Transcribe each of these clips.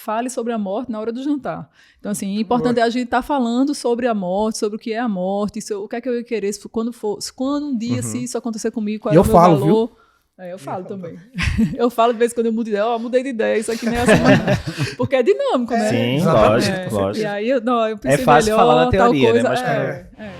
fale sobre a morte na hora do jantar. Então, assim, é importante a gente estar falando sobre a morte, sobre o que é a morte, o que é que eu ia querer, quando um dia, se isso acontecer comigo, qual é o meu valor. Eu falo também. Eu falo de vez em quando eu mudo de ideia, mudei de ideia, isso aqui nem é assim, porque é dinâmico, né? Sim, lógico. E aí eu pensei fácil melhor, falar na teoria, tal coisa. Né?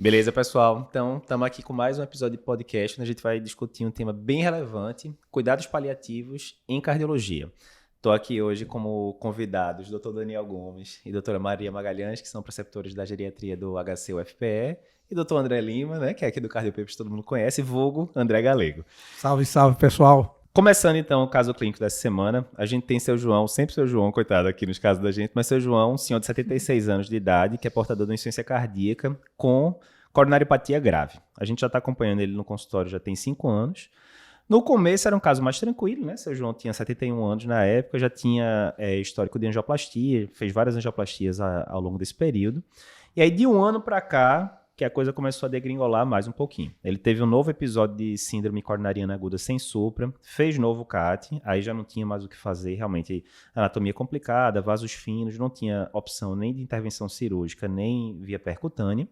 Beleza, pessoal? Então, estamos aqui com mais um episódio de podcast, onde a gente vai discutir um tema bem relevante, cuidados paliativos em cardiologia. Estou aqui hoje como convidados o Dr. Daniel Gomes e a doutora Maria Magalhães, que são preceptores da geriatria do HC-UFPE, e o Dr. André Lima, né, que é aqui do Cardiopapers, todo mundo conhece, vulgo André Galego. Salve, salve, pessoal. Começando, então, o caso clínico dessa semana, a gente tem seu João, sempre seu João, coitado aqui nos casos da gente, mas seu João, senhor de 76 anos de idade, que é portador de uma insuficiência cardíaca com coronariopatia grave. A gente já está acompanhando ele no consultório já tem 5 anos. No começo era um caso mais tranquilo, né? Seu João tinha 71 anos na época, já tinha histórico de angioplastia, fez várias angioplastias ao longo desse período. E aí, de um ano para cá, que a coisa começou a degringolar mais um pouquinho. Ele teve um novo episódio de síndrome coronariana aguda sem supra, fez novo CAT, aí já não tinha mais o que fazer, realmente anatomia complicada, vasos finos, não tinha opção nem de intervenção cirúrgica, nem via percutânea.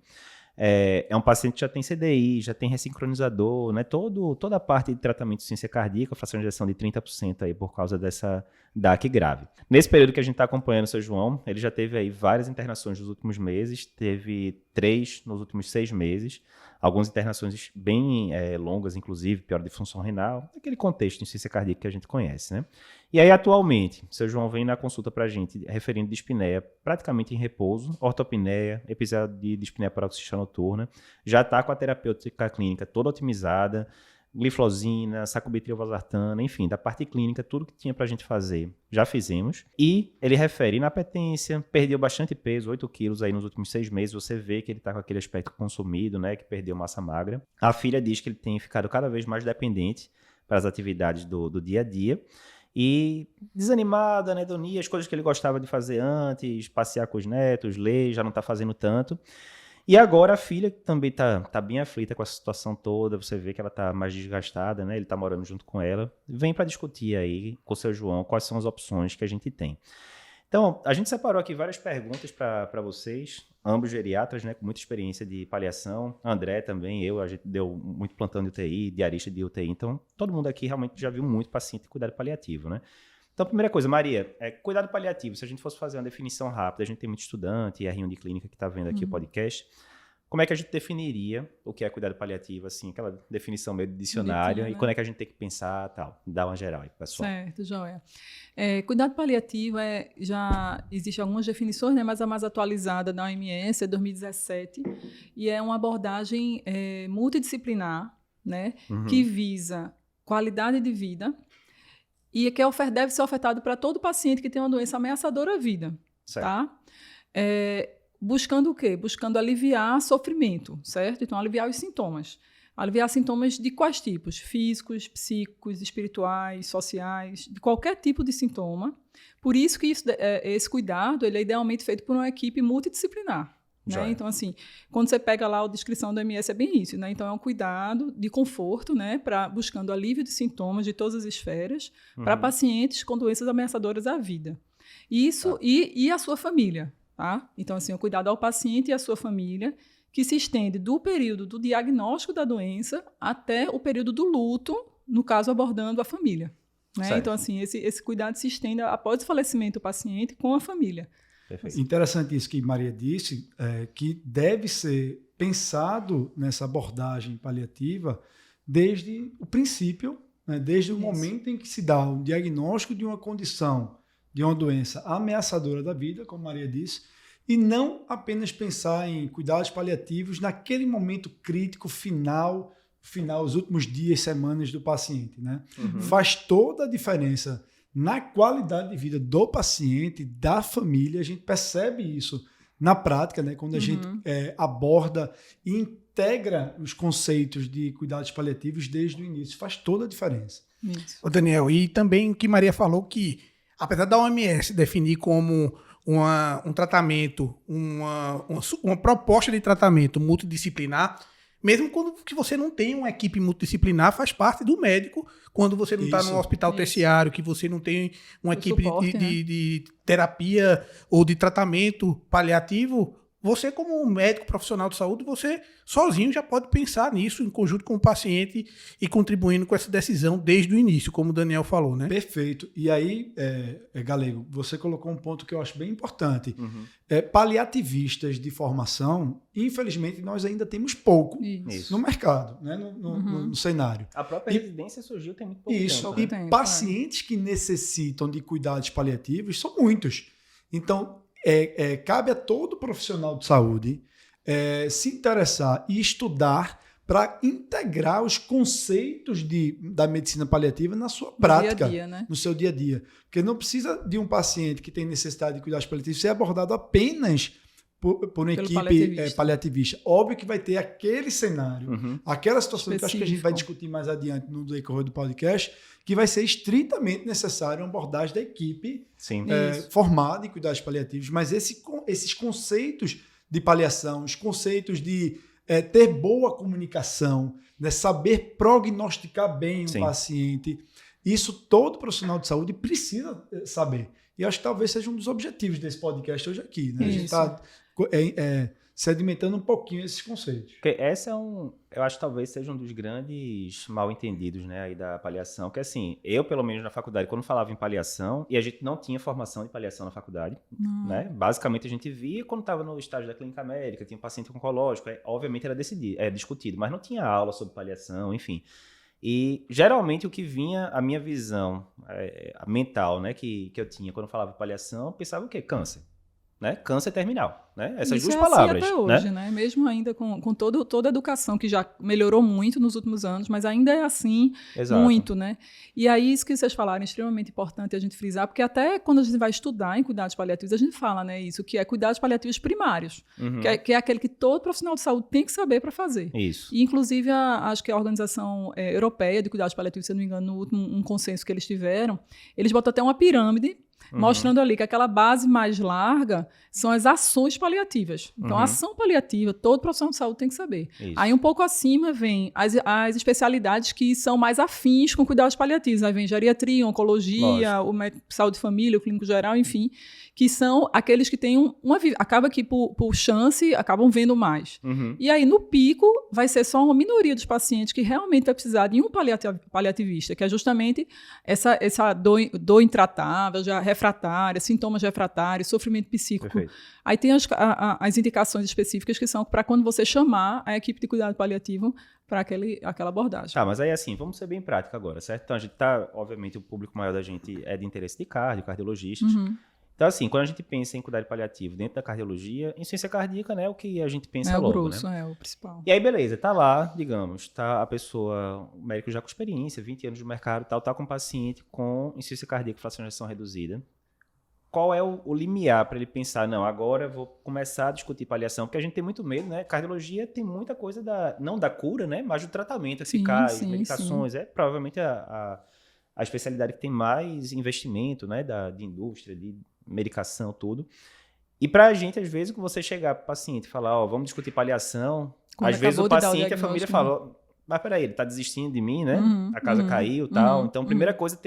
É um paciente que já tem CDI, já tem ressincronizador, né? Toda a parte de tratamento de insuficiência cardíaca, fração de ejeção de 30% aí por causa dessa DAC grave. Nesse período que a gente está acompanhando o seu João, ele já teve aí várias internações nos últimos meses, teve 3 nos últimos 6 meses, algumas internações bem longas, inclusive, pior de função renal, aquele contexto de insuficiência cardíaca que a gente conhece, né? E aí, atualmente, o seu João vem na consulta para a gente referindo dispneia praticamente em repouso, ortopneia, episódio de dispneia paroxística noturna, já está com a terapêutica clínica toda otimizada, gliflozina, sacubitril valsartana, enfim, da parte clínica, tudo que tinha para a gente fazer, já fizemos. E ele refere inapetência, perdeu bastante peso, 8 quilos aí nos últimos 6 meses, você vê que ele está com aquele aspecto consumido, né, que perdeu massa magra. A filha diz que ele tem ficado cada vez mais dependente para as atividades do dia a dia. E desanimado, anedonia, as coisas que ele gostava de fazer antes, passear com os netos, ler, já não está fazendo tanto. E agora a filha também tá bem aflita com essa situação toda, você vê que ela tá mais desgastada, né? Ele tá morando junto com ela. Vem para discutir aí com o seu João quais são as opções que a gente tem. Então, a gente separou aqui várias perguntas para vocês, ambos geriatras, né, com muita experiência de paliação. André também, a gente deu muito plantão de UTI, diarista de UTI, então todo mundo aqui realmente já viu muito paciente de cuidado paliativo, né? Então, primeira coisa, Maria, cuidado paliativo, se a gente fosse fazer uma definição rápida, a gente tem muito estudante e a Rinho de Clínica que está vendo aqui o podcast, como é que a gente definiria o que é cuidado paliativo, assim, aquela definição meio de dicionário, e quando é que a gente tem que pensar, tal, dar uma geral aí, pessoal. Certo, joia. Cuidado paliativo, já existem algumas definições, né, mas a mais atualizada da OMS é 2017, e é uma abordagem multidisciplinar, né, que visa qualidade de vida e que deve ser ofertado para todo paciente que tem uma doença ameaçadora à vida, certo. Tá? Buscando o quê? Buscando aliviar sofrimento, certo? Então, aliviar os sintomas. Aliviar sintomas de quais tipos? Físicos, psíquicos, espirituais, sociais, de qualquer tipo de sintoma. Por isso que esse cuidado ele é idealmente feito por uma equipe multidisciplinar. Né? Então, assim, quando você pega lá a descrição do MS, é bem isso. Né? Então, é um cuidado de conforto, né? Buscando alívio de sintomas de todas as esferas para pacientes com doenças ameaçadoras à vida. Isso e a sua família. Tá? Então, assim, o cuidado ao paciente e à sua família, que se estende do período do diagnóstico da doença até o período do luto, no caso, abordando a família. Né? Então, assim, esse cuidado se estende após o falecimento do paciente com a família. Perfeito. Interessante isso que Maria disse, que deve ser pensado nessa abordagem paliativa desde o princípio, né? Desde o momento em que se dá o diagnóstico de uma condição, de uma doença ameaçadora da vida, como Maria disse, e não apenas pensar em cuidados paliativos naquele momento crítico final, os últimos dias, semanas do paciente. Né? Faz toda a diferença na qualidade de vida do paciente, da família. A gente percebe isso na prática, né? Quando a gente aborda e integra os conceitos de cuidados paliativos desde o início. Faz toda a diferença. Ô Daniel, e também o que Maria falou, que apesar da OMS definir como um tratamento, uma proposta de tratamento multidisciplinar, Mesmo quando que você não tem uma equipe multidisciplinar, faz parte do médico. Quando você não está num hospital terciário, que você não tem uma equipe suporte, de terapia ou de tratamento paliativo, você, como um médico profissional de saúde, você sozinho já pode pensar nisso em conjunto com o paciente e contribuindo com essa decisão desde o início, como o Daniel falou, né? Perfeito. E aí, Galego, você colocou um ponto que eu acho bem importante. Paliativistas de formação, infelizmente, nós ainda temos pouco no mercado, né? no cenário. A própria residência surgiu tem muito pouco Isso. tempo. E pacientes que necessitam de cuidados paliativos são muitos. Então, cabe a todo profissional de saúde se interessar e estudar para integrar os conceitos da medicina paliativa na sua prática, dia a dia, né? no seu dia a dia. Porque não precisa de um paciente que tem necessidade de cuidados paliativos ser abordado apenas por uma equipe paliativista. Óbvio que vai ter aquele cenário, aquela situação que eu acho que a gente vai discutir mais adiante no decorrer do podcast, que vai ser estritamente necessário uma abordagem da equipe formada em cuidados paliativos, mas esses conceitos de paliação, os conceitos de ter boa comunicação, né, saber prognosticar bem o paciente, isso todo profissional de saúde precisa saber. E acho que talvez seja um dos objetivos desse podcast hoje aqui. Né? A gente está sedimentando um pouquinho esses conceitos. Porque eu acho que talvez seja um dos grandes mal entendidos, né, aí da paliação, que assim, eu pelo menos na faculdade, quando falava em paliação, e a gente não tinha formação de paliação na faculdade, né, basicamente a gente via quando estava no estágio da clínica médica, tinha um paciente oncológico, obviamente era discutido, mas não tinha aula sobre paliação, enfim. E geralmente o que vinha, a minha visão mental, né, que eu tinha quando eu falava em paliação, eu pensava o quê? Câncer. Né? Câncer terminal, né? Essas duas palavras. Assim até hoje, né? Mesmo ainda com toda a educação que já melhorou muito nos últimos anos, mas ainda é assim muito, né? E aí isso que vocês falaram é extremamente importante a gente frisar, porque até quando a gente vai estudar em cuidados paliativos, a gente fala, né, isso, que é cuidados paliativos primários, que é aquele que todo profissional de saúde tem que saber para fazer. Isso. E inclusive acho que a Organização Europeia de Cuidados Paliativos, se não me engano, no último um consenso que eles tiveram, eles botam até uma pirâmide mostrando ali que aquela base mais larga são as ações paliativas. Então, a ação paliativa, todo profissional de saúde tem que saber. Isso. Aí, um pouco acima, vem as especialidades que são mais afins com cuidados paliativos. Aí vem geriatria, oncologia, o médico de saúde de família, o clínico geral, enfim, que são aqueles que têm acaba que por chance, acabam vendo mais. E aí, no pico, vai ser só uma minoria dos pacientes que realmente vai precisar de um paliativista, que é justamente essa dor intratável, já refratária, sintomas refratários, sofrimento psíquico. Perfeito. Aí tem as indicações específicas que são para quando você chamar a equipe de cuidado paliativo para aquela abordagem. Tá, mas aí assim, vamos ser bem prático agora, certo? Então a gente tá, obviamente, o público maior da gente é de interesse de cardiologistas. Então, assim, quando a gente pensa em cuidado paliativo dentro da cardiologia, insuficiência cardíaca, né, o que a gente pensa logo, o grosso, né? É o principal. E aí, beleza, tá lá, digamos, tá a pessoa, o médico já com experiência, 20 anos de mercado e tal, tá com um paciente com insuficiência cardíaca, fracionação reduzida. Qual é o limiar para ele pensar, não, agora eu vou começar a discutir paliação, porque a gente tem muito medo, né? Cardiologia tem muita coisa não da cura, né? Mas do tratamento eficaz, medicações, é provavelmente a especialidade que tem mais investimento, né? De indústria, de medicação, tudo. E pra gente, às vezes, que você chegar pro paciente e falar, vamos discutir paliação, às vezes o paciente, a família fala, mas peraí, ele tá desistindo de mim, né? A casa caiu e tal. Então, primeira coisa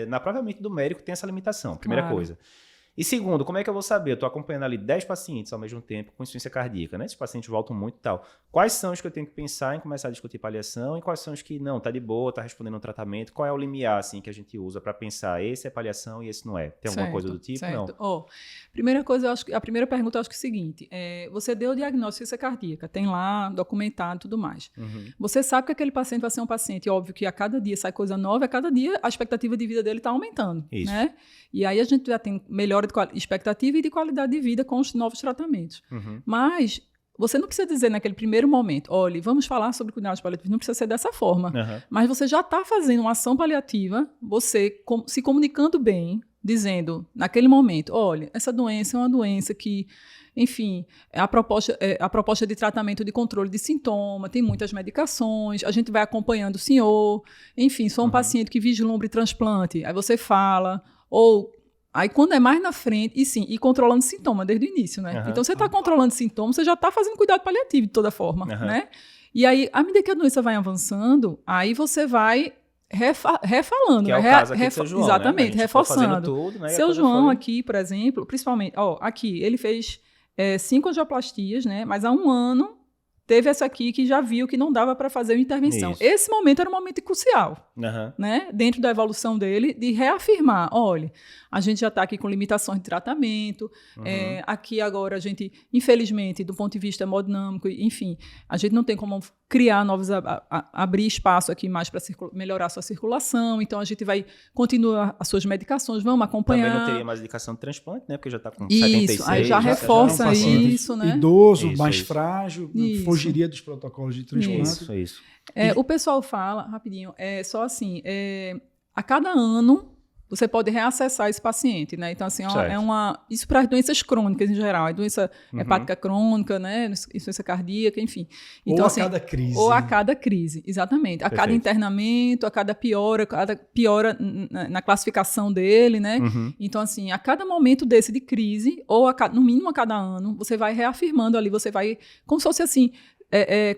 na própria mente do médico tem essa limitação, primeira coisa. E segundo, como é que eu vou saber? Eu estou acompanhando ali 10 pacientes ao mesmo tempo com insuficiência cardíaca, né? Esses pacientes voltam muito e tal. Quais são os que eu tenho que pensar em começar a discutir paliação e quais são os que não, tá de boa, tá respondendo ao tratamento? Qual é o limiar, assim, que a gente usa para pensar esse é paliação e esse não é? Tem alguma coisa do tipo? Certo. Não? Primeira coisa, a primeira pergunta eu acho que é o seguinte, você deu o diagnóstico de insuficiência cardíaca, tem lá documentado e tudo mais. Você sabe que aquele paciente vai ser um paciente, óbvio que a cada dia sai coisa nova, a cada dia a expectativa de vida dele está aumentando, né? E aí a gente já tem melhora de expectativa e de qualidade de vida com os novos tratamentos. Mas você não precisa dizer naquele primeiro momento, olha, vamos falar sobre cuidados paliativos, não precisa ser dessa forma. Mas você já está fazendo uma ação paliativa, você se comunicando bem, dizendo naquele momento, olha, essa doença é uma doença que, enfim, a proposta de tratamento de controle de sintoma, tem muitas medicações, a gente vai acompanhando o senhor, enfim, sou um paciente que vislumbre transplante, aí você fala, aí quando é mais na frente, e controlando sintoma desde o início, né? Então você está controlando sintoma, você já está fazendo cuidado paliativo de toda forma, né? E aí, à medida que a doença vai avançando, aí você vai refalando. Que é o né? caso aqui do seu João, Exatamente, né? A gente foi fazendo reforçando. tudo, né? E a Seu coisa João foi... aqui, por exemplo, principalmente, aqui, ele fez 5 angioplastias, né? Mas há um ano teve essa aqui que já viu que não dava para fazer uma intervenção. Isso. Esse momento era um momento crucial, Aham. né? Dentro da evolução dele, de reafirmar, olha, a gente já está aqui com limitações de tratamento, aqui agora a gente, infelizmente, do ponto de vista hemodinâmico, enfim, a gente não tem como criar novos, abrir espaço aqui mais para melhorar a sua circulação, então a gente vai continuar as suas medicações, vamos acompanhar. Também não teria mais indicação de transplante, né? Porque já está com Isso, 76. aí já reforça é um paciente isso, né? Idoso, Isso, mais isso. frágil, Isso. fugiria dos protocolos de transplante. Isso. O pessoal fala, rapidinho, só assim, a cada ano você pode reacessar esse paciente, né? Então, assim, isso para as doenças crônicas em geral, a doença hepática crônica, né? Insuficiência cardíaca, enfim. Então, Ou assim, a cada crise. Ou a cada crise, exatamente. A cada Perfeito. internamento, a cada piora na classificação dele, né? Então, assim, a cada momento desse de crise, ou no mínimo a cada ano, você vai reafirmando ali, você vai, como se fosse assim,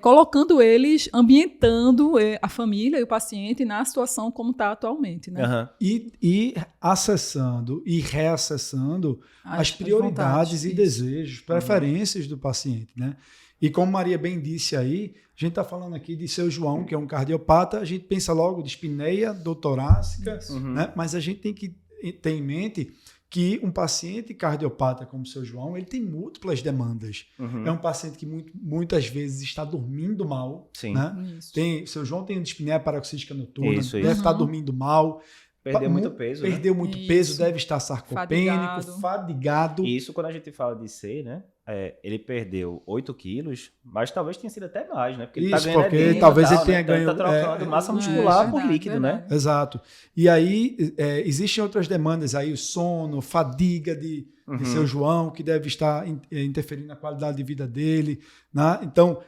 colocando eles, ambientando a família e o paciente na situação como está atualmente, né? E acessando e reacessando as prioridades vontades, e desejos, preferências do paciente, né? E como Maria bem disse aí, a gente está falando aqui de seu João, que é um cardiopata, a gente pensa logo de espineia, dor torácica, né? Mas a gente tem que ter em mente que um paciente cardiopata como o seu João, ele tem múltiplas demandas. É um paciente que muitas vezes está dormindo mal. Sim. Né? Seu João tem dispneia paroxística noturna, Isso. deve estar dormindo mal. Perdeu muito peso, Perdeu muito peso, deve estar sarcopênico, Fadigado. fadigado. E isso quando a gente fala de C, né? Ele perdeu 8 quilos, mas talvez tenha sido até mais, né? Porque ele tá Isso, ganhando porque edema talvez e tal, ele tenha né? Então ganho... ele tá trocando massa muscular por verdade, líquido, né? verdade. Exato. E aí, existem outras demandas aí, o sono, fadiga de seu João, que deve estar interferindo na qualidade de vida dele, né? Então,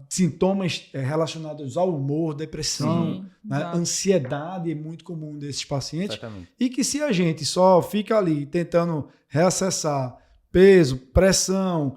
sintomas relacionados ao humor, depressão, né? Ansiedade é muito comum desses pacientes. Exatamente. E que se a gente só fica ali tentando reacessar peso, pressão,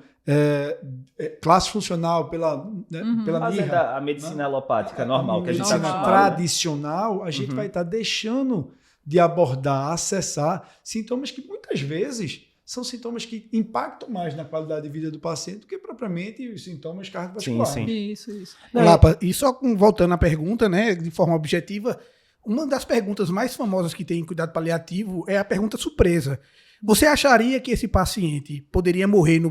classe funcional pela Fazendo mirra, a medicina alopática normal que a gente está medicina acostumado, né? tradicional, a gente vai estar deixando de abordar, acessar sintomas que muitas vezes são sintomas que impactam mais na qualidade de vida do paciente do que propriamente os sintomas cardiovasculares. Sim. Isso. Lapa, e só voltando à pergunta, né, de forma objetiva, uma das perguntas mais famosas que tem em cuidado paliativo é a pergunta surpresa. Você acharia que esse paciente poderia morrer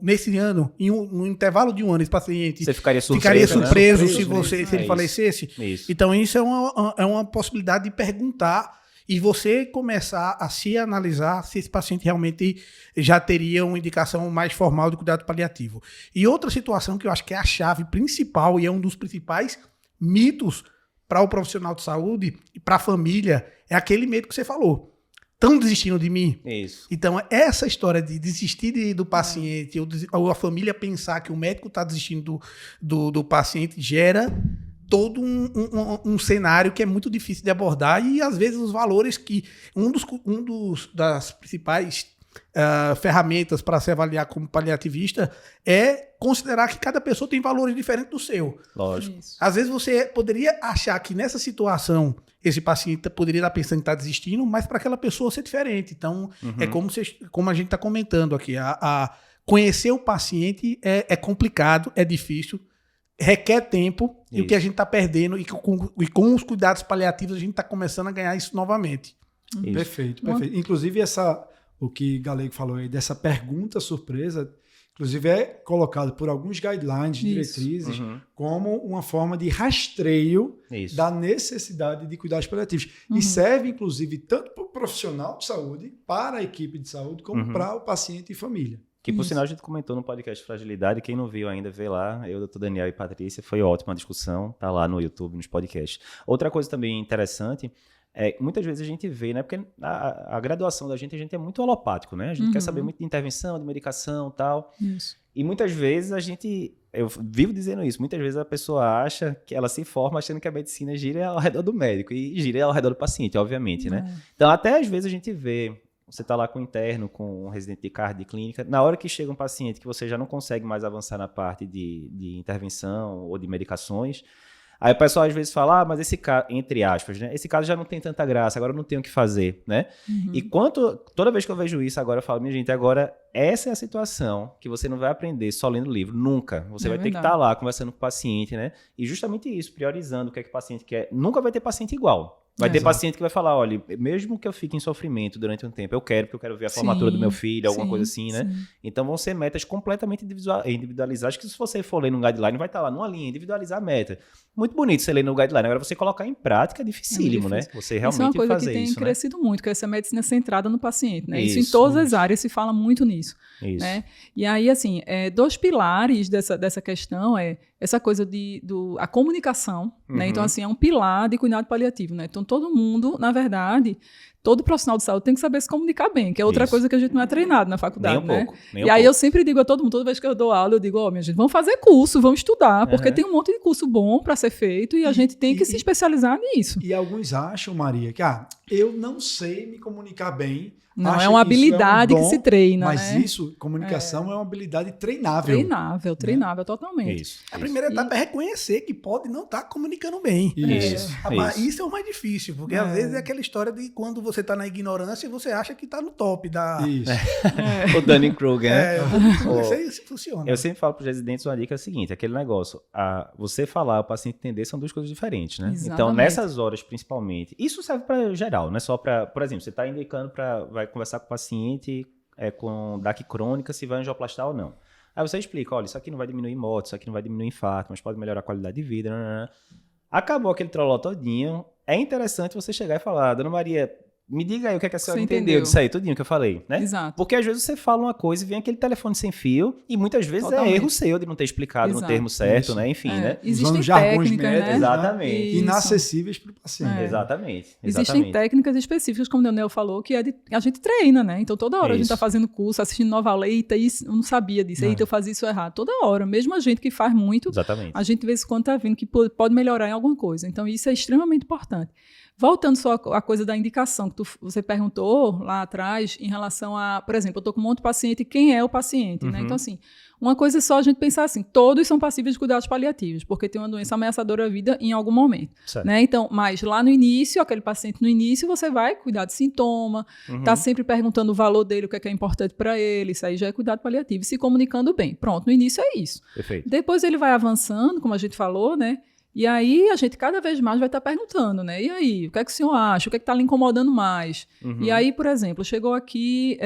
nesse ano, no intervalo de um ano, esse paciente Você ficaria surpreso, ficaria surpreso né? se ele falecesse? Isso. Então isso é uma possibilidade de perguntar e você começar a se analisar se esse paciente realmente já teria uma indicação mais formal de cuidado paliativo. E outra situação que eu acho que é a chave principal e é um dos principais mitos para o profissional de saúde e para a família é aquele medo que você falou. Estão desistindo de mim? Isso. Então, essa história de desistir do paciente ou a família pensar que o médico está desistindo do paciente gera todo um cenário que é muito difícil de abordar e, às vezes, os valores que... das principais ferramentas para se avaliar como paliativista é considerar que cada pessoa tem valores diferentes do seu. Lógico. Isso. Às vezes você poderia achar que nessa situação esse paciente poderia estar pensando que está desistindo, mas para aquela pessoa ser diferente. Então, é como a gente está comentando aqui. Conhecer o paciente é complicado, é difícil, requer tempo, e o que a gente está perdendo, e com os cuidados paliativos a gente está começando a ganhar isso novamente. Isso. Perfeito. Inclusive, o que Galego falou aí, dessa pergunta surpresa, inclusive é colocado por alguns guidelines, diretrizes, como uma forma de rastreio da necessidade de cuidados paliativos. E serve, inclusive, tanto para o profissional de saúde, para a equipe de saúde, como para o paciente e família. Que, por sinal, a gente comentou no podcast Fragilidade. Quem não viu ainda, vê lá. Eu, doutor Daniel e Patrícia. Foi ótima a discussão. Tá lá no YouTube, nos podcasts. Outra coisa também interessante muitas vezes a gente vê, né? Porque a graduação da gente é muito alopático, né? A gente quer saber muito de intervenção, de medicação e tal. Isso. E muitas vezes eu vivo dizendo isso, muitas vezes a pessoa acha que ela se forma achando que a medicina gira ao redor do médico e gira ao redor do paciente, obviamente, né? Então, até às vezes a gente vê você está lá com um interno, com um residente de cardio de clínica, na hora que chega um paciente que você já não consegue mais avançar na parte de intervenção ou de medicações, aí o pessoal às vezes fala, mas esse caso, entre aspas, né? Esse caso já não tem tanta graça, agora eu não tenho o que fazer, né? E toda vez que eu vejo isso, agora eu falo, minha gente, agora essa é a situação que você não vai aprender só lendo livro, nunca. Você vai ter que estar lá conversando com o paciente, né? E justamente isso, priorizando o que é que o paciente quer. Nunca vai ter paciente igual. Vai ter paciente que vai falar, olha, mesmo que eu fique em sofrimento durante um tempo, eu quero, porque eu quero ver a formatura do meu filho, alguma coisa assim, né? Então vão ser metas completamente individualizadas, que se você for ler no guideline, vai estar lá numa linha, individualizar a meta. Muito bonito você ler no guideline, agora você colocar em prática é dificílimo, né? Você realmente fazer isso, é uma coisa que tem crescido muito, que é essa medicina centrada no paciente, né? Isso em todas as áreas se fala muito nisso. Né? E aí, assim, dois pilares dessa questão é essa coisa a comunicação, né? Então, assim, é um pilar de cuidado paliativo, né? Então, todo mundo, na verdade, todo profissional de saúde tem que saber se comunicar bem, que é outra coisa que a gente não é treinado na faculdade, né? E aí eu sempre digo a todo mundo, toda vez que eu dou aula, eu digo, minha gente, vamos fazer curso, vamos estudar, porque tem um monte de curso bom para ser feito e a gente tem que se especializar nisso. E alguns acham, Maria, que eu não sei me comunicar bem. Não, é uma habilidade que se treina, mas né? Isso, comunicação é uma habilidade treinável. Treinável, totalmente. Isso. A primeira etapa é reconhecer que pode não estar comunicando bem. Isso é o mais difícil, porque às vezes é aquela história de quando você está na ignorância e você acha que está no top da... Isso. O Dunning-Kruger, né? Isso funciona. Eu sempre falo para os residentes uma dica é a seguinte, aquele negócio, você falar, o paciente entender, são duas coisas diferentes, né? Exatamente. Então, nessas horas, principalmente, isso serve para geral, não é só para, por exemplo, você está indicando vai conversar com o paciente com DAC crônica, se vai angioplastar ou não. Aí você explica, olha, isso aqui não vai diminuir morte, isso aqui não vai diminuir infarto, mas pode melhorar a qualidade de vida. Nanana. Acabou aquele troló todinho. É interessante você chegar e falar, Dona Maria, me diga aí o que, a senhora entendeu disso aí, tudinho que eu falei, né? Exato. Porque às vezes você fala uma coisa e vem aquele telefone sem fio e muitas vezes é erro seu de não ter explicado no termo certo, né? Enfim, né? Existem técnicas, né? Exatamente. Inacessíveis para o paciente. Exatamente. Existem técnicas específicas, como o Daniel falou, que a gente treina, né? Então toda hora a gente está fazendo curso, assistindo novela, eita, isso, eu não sabia disso, eita, eu fazia isso errado. Toda hora, mesmo a gente que faz muito, a gente de vez em quando está vendo que pode melhorar em alguma coisa. Então isso é extremamente importante. Voltando só à coisa da indicação que você perguntou lá atrás em relação a, por exemplo, eu estou com um monte de paciente, quem é o paciente, né? Então, assim, uma coisa é só a gente pensar assim, todos são passíveis de cuidados paliativos, porque tem uma doença ameaçadora à vida em algum momento, né? Então, mas lá no início, aquele paciente no início, você vai cuidar de sintoma, tá sempre perguntando o valor dele, o que é importante para ele, isso aí já é cuidado paliativo, se comunicando bem. Pronto, no início é isso. Perfeito. Depois ele vai avançando, como a gente falou, né? E aí a gente cada vez mais vai estar perguntando, né? E aí, o que é que o senhor acha? O que é que está lhe incomodando mais? E aí, por exemplo, chegou aqui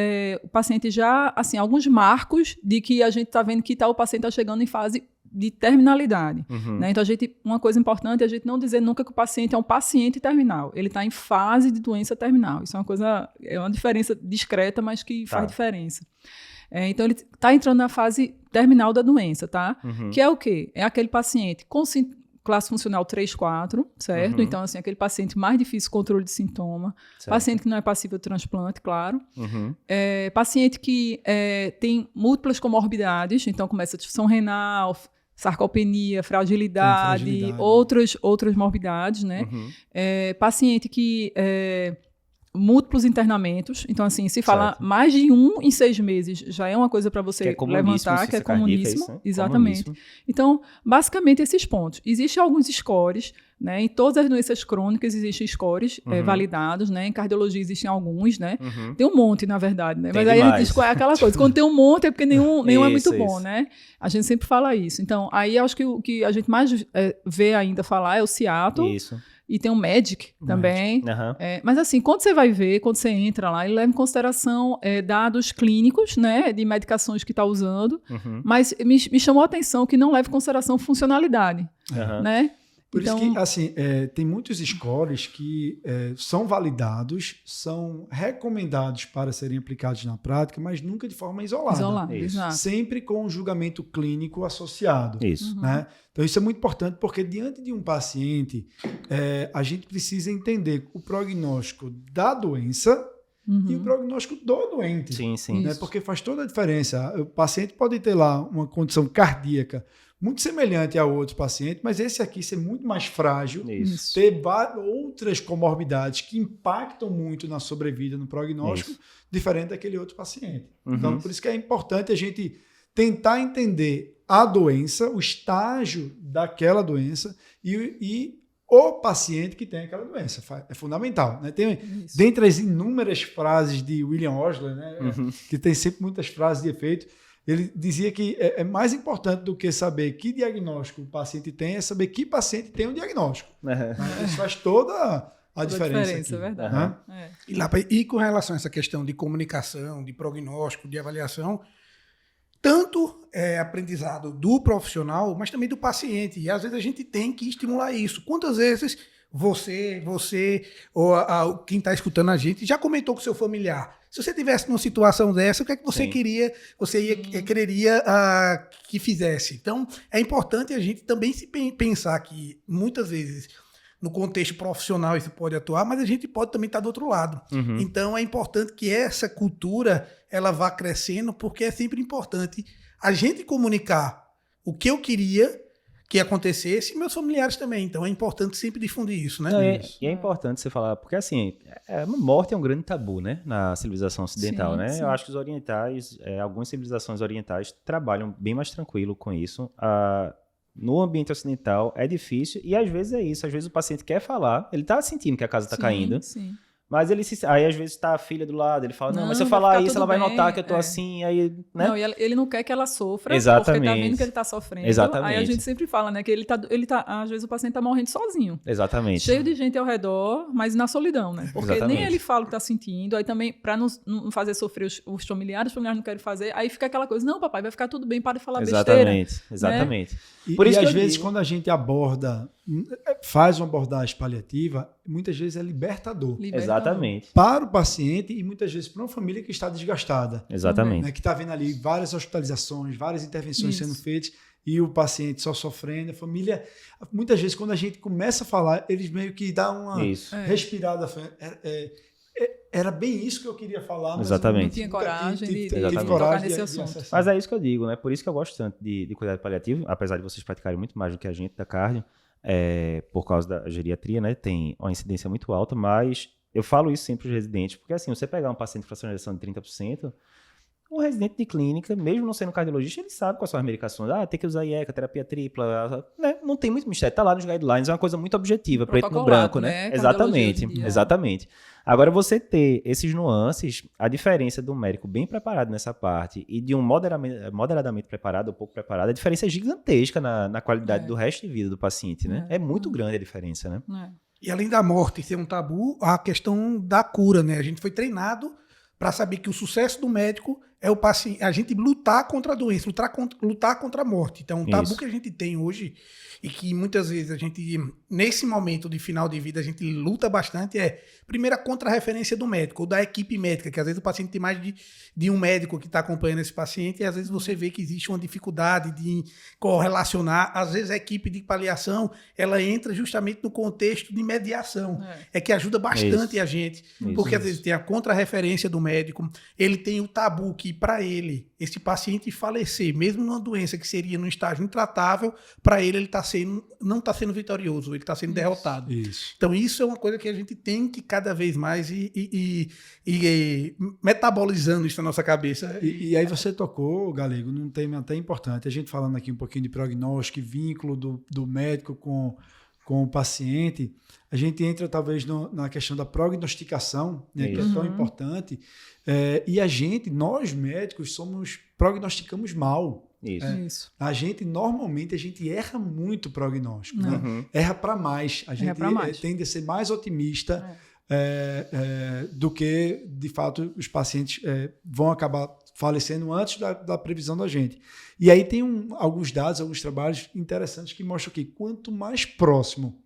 o paciente já, assim, alguns marcos de que a gente está vendo que o paciente está chegando em fase de terminalidade. Né? Então, uma coisa importante é a gente não dizer nunca que o paciente é um paciente terminal. Ele está em fase de doença terminal. Isso é uma diferença discreta, mas que faz diferença. Então, ele está entrando na fase terminal da doença, tá? Que é o quê? É aquele paciente com classe funcional 3, 4, certo? Então, assim, aquele paciente mais difícil controle de sintoma. Certo. Paciente que não é passível de transplante, claro. Paciente que tem múltiplas comorbidades, então começa a disfunção renal, sarcopenia, fragilidade. Outras morbidades, né? Paciente que... múltiplos internamentos, então assim, se falar mais de 1 em 6 meses, já é uma coisa para você levantar, que é comuníssimo, isso, né? Exatamente. Comuníssimo. Então, basicamente esses pontos. Existem alguns scores, né? Em todas as doenças crônicas existem scores validados, né? Em cardiologia existem alguns, né? Tem um monte, na verdade, né? Mas aí a gente diz qual é aquela coisa, quando tem um monte é porque nenhum é muito bom, né? A gente sempre fala isso. Então, aí acho que o que a gente mais vê ainda falar é o Seattle. Isso. E tem um Magic também. Mas assim, quando você entra lá, ele leva em consideração dados clínicos, né, de medicações que está usando, mas me chamou a atenção que não leva em consideração funcionalidade, né? Por isso que, assim, tem muitos scores que são validados, são recomendados para serem aplicados na prática, mas nunca de forma isolada. Exato. Sempre com um julgamento clínico associado. Isso. Né? Então, isso é muito importante, porque diante de um paciente, a gente precisa entender o prognóstico da doença e o prognóstico do doente. Sim. Né? Porque faz toda a diferença. O paciente pode ter lá uma condição cardíaca muito semelhante ao outro paciente, mas esse aqui ser muito mais frágil, Isso. ter outras comorbidades que impactam muito na sobrevida, no prognóstico, diferente daquele outro paciente. Então, por isso que é importante a gente tentar entender a doença, o estágio daquela doença e o paciente que tem aquela doença. É fundamental. Né? Dentre as inúmeras frases de William Osler, né, que tem sempre muitas frases de efeito, ele dizia que é mais importante do que saber que diagnóstico o paciente tem, é saber que paciente tem um diagnóstico. Isso faz toda a diferença aqui, é verdade. Né? E com relação a essa questão de comunicação, de prognóstico, de avaliação, tanto aprendizado do profissional, mas também do paciente. E às vezes a gente tem que estimular isso. Quantas vezes você ou quem está escutando a gente já comentou com seu familiar? Se você tivesse numa situação dessa, o que é que você queria, quereria que fizesse? Então, é importante a gente também se pensar que muitas vezes no contexto profissional isso pode atuar, mas a gente pode também estar do outro lado. Então, é importante que essa cultura ela vá crescendo, porque é sempre importante a gente comunicar o que eu queria que acontecesse e meus familiares também. Então, é importante sempre difundir isso, né? Não, e é importante você falar, porque assim, a morte é um grande tabu, né? Na civilização ocidental, Sim, né? sim. Eu acho que os orientais, algumas civilizações orientais trabalham bem mais tranquilo com isso. No ambiente ocidental é difícil e às vezes é isso. Às vezes o paciente quer falar, ele tá sentindo que a casa tá caindo, Sim. mas aí às vezes tá a filha do lado, ele fala, não, mas se eu vai falar ficar isso, tudo ela vai bem, notar que eu tô assim, aí, né? Não, e ele não quer que ela sofra, porque Exatamente. tá vendo que ele tá sofrendo. Exatamente. Aí a gente sempre fala, né, que ele tá, às vezes o paciente tá morrendo sozinho. Exatamente. Cheio de gente ao redor, mas na solidão, né? Porque Exatamente. nem ele fala o que tá sentindo, aí também, pra não fazer sofrer os familiares não querem fazer, aí fica aquela coisa, não, papai, vai ficar tudo bem, para de falar besteira. Exatamente. E, Por isso e que às eu vezes, digo, quando a gente faz uma abordagem paliativa, muitas vezes é libertador. exatamente. Para o paciente e muitas vezes para uma família que está desgastada. Exatamente. Né, que está vendo ali várias hospitalizações, várias intervenções Isso. sendo feitas e o paciente só sofrendo. A família, muitas vezes, quando a gente começa a falar, eles meio que dão uma Isso. respirada. Era bem isso que eu queria falar, mas Exatamente. eu Não tinha coragem de Exatamente. tocar nesse assunto. acessar. Mas é isso que eu digo, né? Por isso que eu gosto tanto de cuidado paliativo, apesar de vocês praticarem muito mais do que a gente da cardio, por causa da geriatria, né? Tem uma incidência muito alta, mas eu falo isso sempre para os residentes, porque assim, você pegar um paciente com fracionalização de 30%, um residente de clínica, mesmo não sendo cardiologista, ele sabe quais são as medicações. Tem que usar IECA, terapia tripla, né? Não tem muito mistério, tá lá nos guidelines, é uma coisa muito objetiva, preto no branco, né? Cardiologia hoje em dia. Exatamente. Agora, você ter esses nuances, a diferença de um médico bem preparado nessa parte e de um moderadamente preparado ou pouco preparado, a diferença é gigantesca na qualidade do resto de vida do paciente, né? É muito grande a diferença, né? E além da morte ser um tabu, a questão da cura, né? A gente foi treinado para saber que o sucesso do médico é o paciente, a gente lutar contra a doença, lutar contra a morte. Então, o tabu que a gente tem hoje e que muitas vezes a gente, nesse momento de final de vida, a gente luta bastante primeiro, a contra-referência do médico ou da equipe médica, que às vezes o paciente tem mais de um médico que está acompanhando esse paciente e às vezes você vê que existe uma dificuldade de correlacionar. Às vezes a equipe de paliação, ela entra justamente no contexto de mediação. É que ajuda bastante a gente, porque às vezes tem a contra-referência do médico, ele tem o tabu que para ele, esse paciente falecer, mesmo numa doença que seria num estágio intratável, para ele não está sendo vitorioso, ele está sendo derrotado. Isso. Então isso é uma coisa que a gente tem que cada vez mais ir metabolizando isso na nossa cabeça. E aí você tocou, Galego, num tema até importante, a gente falando aqui um pouquinho de prognóstico, vínculo do médico com o paciente, a gente entra talvez na questão da prognosticação, né, que é tão importante, e nós médicos, prognosticamos mal. Isso. A gente erra muito o prognóstico, né? Erra para mais. A gente tende a ser mais otimista do que, de fato, os pacientes vão acabar falecendo antes da previsão da gente. E aí tem alguns dados, alguns trabalhos interessantes que mostram que quanto mais próximo,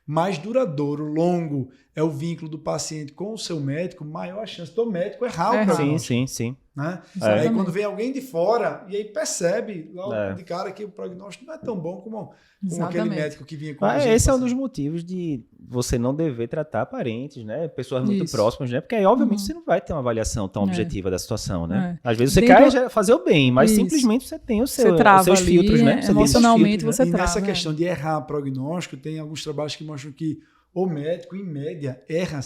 mais duradouro, longo é o vínculo do paciente com o seu médico, maior a chance do médico errar o prognóstico. Sim. Né? É. Aí quando vem alguém de fora, e aí percebe logo É. de cara que o prognóstico não é tão bom como aquele Exatamente. médico que vinha com Mas 200 esse é um dos pacientes. motivos de você não dever tratar parentes, né? Pessoas muito Isso. próximas, né? Porque aí, obviamente, Uhum. você não vai ter uma avaliação tão É. objetiva da situação, né? É. Às vezes você Dentro- quer já fazer o bem, mas Isso. simplesmente você tem os Você trava seus ali, filtros, né? Você tem seus emocionalmente filtros, né? você E nessa trava, questão de errar prognóstico, tem alguns trabalhos que mostram que o médico, em média, erra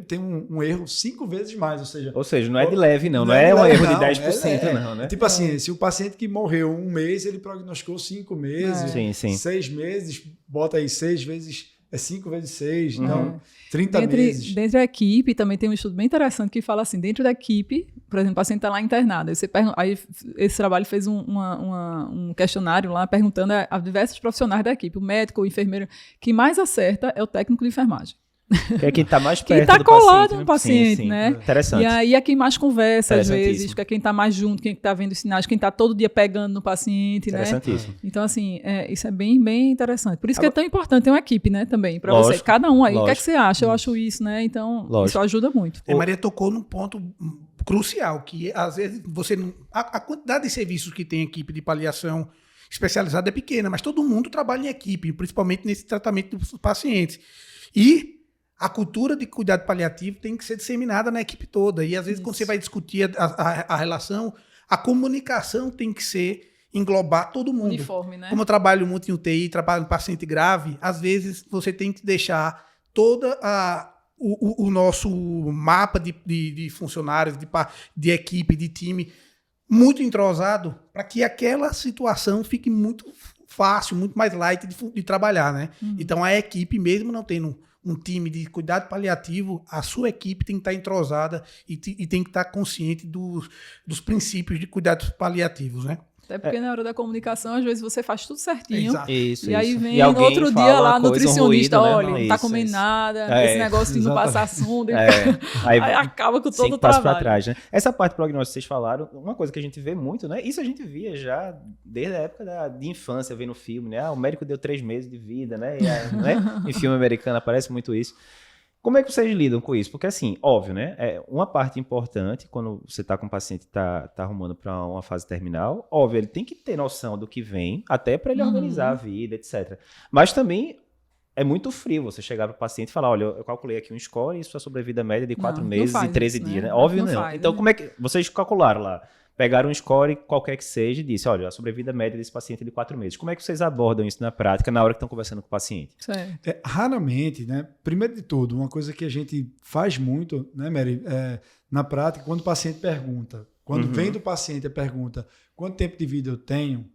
tem um erro 5 vezes mais. Ou seja, Ou seja, não é de leve, não. Não de é um leve, erro de não, 10%, não, né? Tipo assim, se o paciente que morreu 1 mês, ele prognosticou 5 meses, Sim, sim. 6 meses, bota aí 6 vezes, 5 vezes 6, então 30 Dentro meses. da equipe, também tem um estudo bem interessante que fala assim, dentro da equipe, por exemplo, o paciente está lá internado, aí esse trabalho fez um questionário lá perguntando a diversos profissionais da equipe, o médico, o enfermeiro, que mais acerta é o técnico de enfermagem. Que é quem está mais Quem perto está do colado no paciente, paciente, né? Interessante. E aí é quem mais conversa, às vezes, Interessantíssimo. que é quem está mais junto, quem está vendo os sinais, quem está todo dia pegando no paciente, né? Interessantíssimo. Então, assim, isso é bem, bem interessante. Por isso que é tão importante ter uma equipe, né, também, para você. Lógico, Cada um aí, o que é que lógico. você acha? Eu acho isso, né? Então, Lógico. isso ajuda muito. E Maria tocou num ponto crucial, que às vezes você não. A quantidade de serviços que tem equipe de paliação especializada é pequena, mas todo mundo trabalha em equipe, principalmente nesse tratamento dos pacientes. E a cultura de cuidado paliativo tem que ser disseminada na equipe toda. E às vezes, quando você vai discutir a relação, a comunicação tem que ser englobar todo mundo. Uniforme, né? Como eu trabalho muito em UTI, trabalho em paciente grave, às vezes você tem que deixar toda o nosso mapa de funcionários, de equipe, de time, muito entrosado, para que aquela situação fique muito fácil, muito mais light de trabalhar, né? Então a equipe, mesmo não tendo um time de cuidado paliativo, a sua equipe tem que estar entrosada e tem que estar consciente dos princípios de cuidados paliativos, né? Até porque na hora da comunicação, às vezes você faz tudo certinho. Exato. Isso, E aí isso. vem E no alguém outro fala dia lá, uma coisa, um nutricionista, ruído, né? olha, não tá Isso, comendo isso. nada, esse negócio de não passar assunto. Aí acaba com todo o passos para trabalho. trás, né? Essa parte do prognóstico que vocês falaram, uma coisa que a gente vê muito, né? Isso a gente via já desde a época de infância, vendo filme, né? O médico deu 3 meses de vida, né? E, né? Em filme americano aparece muito isso. Como é que vocês lidam com isso? Porque, assim, óbvio, né? Uma parte importante, quando você está com um paciente que tá arrumando para uma fase terminal, óbvio, ele tem que ter noção do que vem, até para ele organizar a vida, etc. Mas também é muito frio você chegar para o paciente e falar, olha, eu calculei aqui um score e sua sobrevida média de 4 Não meses faz e 13 isso, dias, né? né? Óbvio Não não. faz, Então, né? como é que vocês calcularam lá? Pegaram um score, qualquer que seja, e disse, olha, a sobrevida média desse paciente é de 4 meses. Como é que vocês abordam isso na prática, na hora que estão conversando com o paciente? Certo. Raramente, né? Primeiro de tudo, uma coisa que a gente faz muito, né, Mary, na prática, quando o paciente pergunta, quando vem do paciente a pergunta, quanto tempo de vida eu tenho,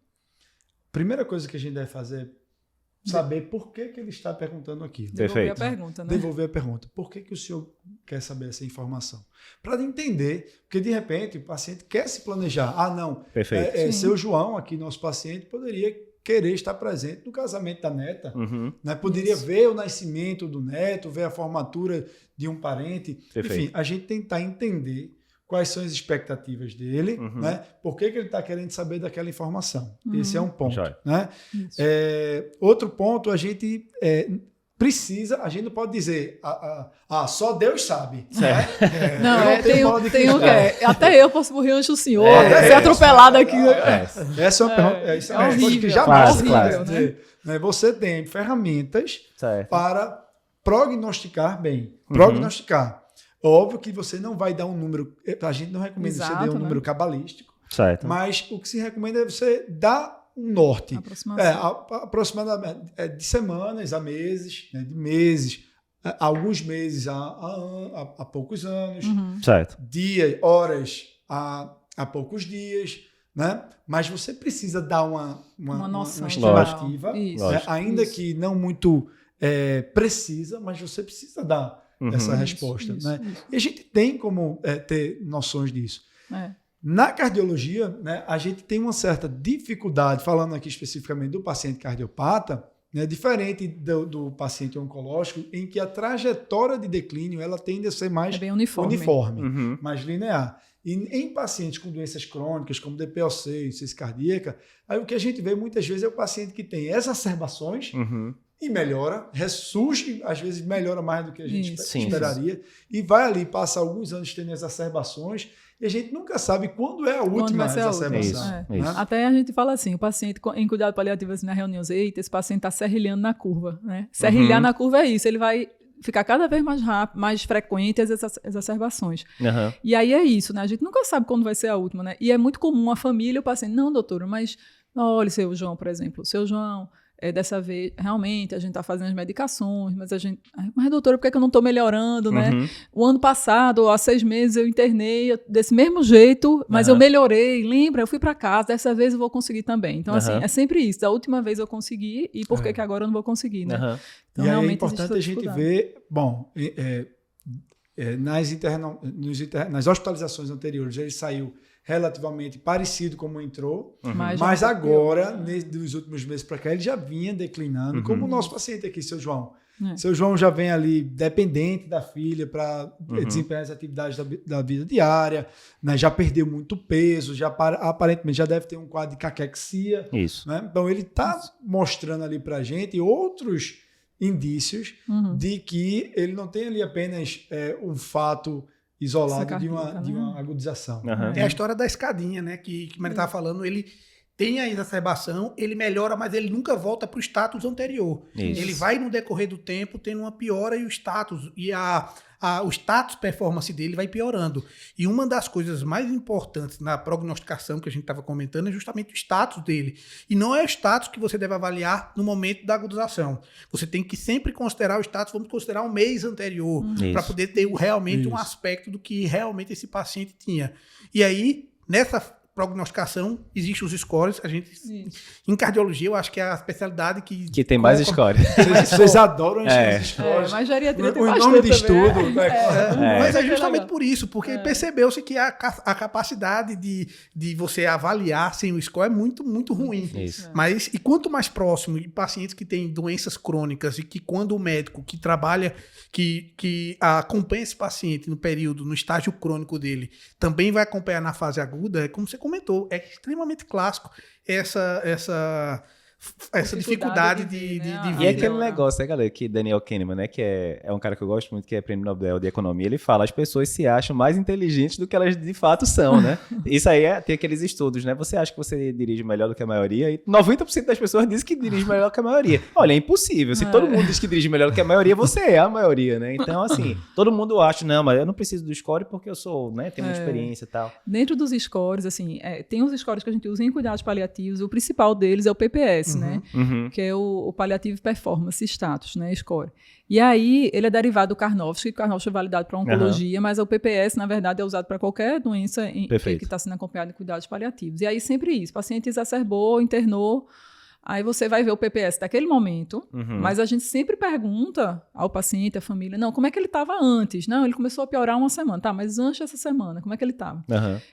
primeira coisa que a gente deve fazer é saber por que ele está perguntando aquilo. Devolver Perfeito. a pergunta, né? Devolver a pergunta. Por que o senhor quer saber essa informação? Para entender, porque de repente o paciente quer se planejar. Ah, não, Perfeito. seu João, aqui nosso paciente, poderia querer estar presente no casamento da neta, né? Poderia ver o nascimento do neto, ver a formatura de um parente. Perfeito. Enfim, a gente tentar entender quais são as expectativas dele, né? Por que ele está querendo saber daquela informação. Esse é um ponto. Joia. Né? Outro ponto, a gente precisa, a gente não pode dizer só Deus sabe. Certo. Né? Não, tem um que cristal. até eu posso morrer antes do senhor, ser atropelado aqui. Essa é uma pergunta, isso é uma resposta horrível. que jamais Claro, tem que dizer, né? Você tem ferramentas Certo. para prognosticar bem. Prognosticar. Óbvio que você não vai dar um número, a gente não recomenda Exato, você dar um né? número cabalístico, Certo. mas o que se recomenda é você dar um norte. Aproximação. Aproximadamente de semanas a meses, né? De meses, alguns meses a poucos anos, Certo. dias, horas a poucos dias, né? Mas você precisa dar uma noção estimativa, geral. né? Isso. Ainda Isso. que não muito precisa, mas você precisa dar essa resposta. Isso, né? isso. E a gente tem como ter noções disso. É. Na cardiologia, né, a gente tem uma certa dificuldade, falando aqui especificamente do paciente cardiopata, né, diferente do paciente oncológico, em que a trajetória de declínio ela tende a ser mais É bem uniforme. mais linear. E em pacientes com doenças crônicas, como DPOC, insuficiência cardíaca, aí o que a gente vê muitas vezes é o paciente que tem exacerbações e melhora, ressurge, às vezes melhora mais do que a gente Isso. esperaria, e vai ali, passa alguns anos tendo exacerbações, e a gente nunca sabe quando é a última vai ser a última. exacerbação. Isso. Né? Até a gente fala assim, o paciente em cuidado paliativo, assim, na reunião, eita, esse paciente está serrilhando na curva. Né? Serrilhar na curva é isso, ele vai ficar cada vez mais rápido, mais frequente as exacerbações. Aham. E aí é isso, né? A gente nunca sabe quando vai ser a última, né? E é muito comum a família, o paciente, não, doutora, mas olha, seu João, por exemplo, seu João, dessa vez, realmente, a gente está fazendo as medicações, mas a gente... Mas, doutora, por que eu não estou melhorando, né? O ano passado, há 6 meses, eu internei desse mesmo jeito, mas eu melhorei, lembra? Eu fui para casa, dessa vez eu vou conseguir também. Então, assim, é sempre isso. Da última vez eu consegui, e por que agora eu não vou conseguir, né? Então, e aí é realmente importante a gente ver, bom, nas hospitalizações anteriores, ele saiu relativamente parecido como entrou, mas agora, nos últimos meses para cá, ele já vinha declinando, como o nosso paciente aqui, seu João. Seu João já vem ali dependente da filha para desempenhar as atividades da vida diária, né? Já perdeu muito peso, aparentemente já deve ter um quadro de caquexia. Isso. Né? Então ele está mostrando ali para a gente outros indícios de que ele não tem ali apenas um fato isolado de uma agudização. Tem a história da escadinha, né? Que ele estava falando, ele tem a exacerbação, ele melhora, mas ele nunca volta para o status anterior. Isso. Ele vai, no decorrer do tempo, tendo uma piora e o status, o status performance dele vai piorando. E uma das coisas mais importantes na prognosticação que a gente estava comentando é justamente o status dele. E não é o status que você deve avaliar no momento da agudização. Você tem que sempre considerar o status, vamos considerar um mês anterior, para poder ter realmente um aspecto do que realmente esse paciente tinha. E aí, nessa prognosticação, existem os scores. Em cardiologia, eu acho que é a especialidade que tem mais score. Vocês adoram os scores. Mas geriatria tem o mais nome de também, estudo. Mas é justamente por isso, porque percebeu-se que a capacidade de você avaliar sem o score é muito, muito ruim. Isso. Mas, e quanto mais próximo, e pacientes que têm doenças crônicas e que quando o médico que trabalha, que acompanha esse paciente no período, no estágio crônico dele, também vai acompanhar na fase aguda, é como você comentou, é extremamente clássico essa dificuldade de E é aquele negócio, né, galera, que Daniel Kahneman, né, que é um cara que eu gosto muito, que é prêmio Nobel de Economia, ele fala, as pessoas se acham mais inteligentes do que elas de fato são, né? Isso aí tem aqueles estudos, né? Você acha que você dirige melhor do que a maioria? E 90% das pessoas dizem que dirige melhor do que a maioria. Olha, é impossível. Se todo mundo diz que dirige melhor do que a maioria, você é a maioria, né? Então, assim, todo mundo acha, não, mas eu não preciso do score porque eu sou, né, tenho muita experiência e tal. Dentro dos scores, assim, tem os scores que a gente usa em cuidados paliativos, o principal deles é o PPS, né? Que é o Palliative Performance Status, né? Score. E aí, ele é derivado do Karnofsky, que o Karnofsky é validado para oncologia, mas o PPS, na verdade, é usado para qualquer doença que está sendo acompanhada em cuidados paliativos. E aí, sempre isso, o paciente exacerbou, internou, aí você vai ver o PPS daquele momento, mas a gente sempre pergunta ao paciente, à família, não, como é que ele estava antes? Não, ele começou a piorar uma semana. Tá, mas antes dessa semana, como é que ele estava?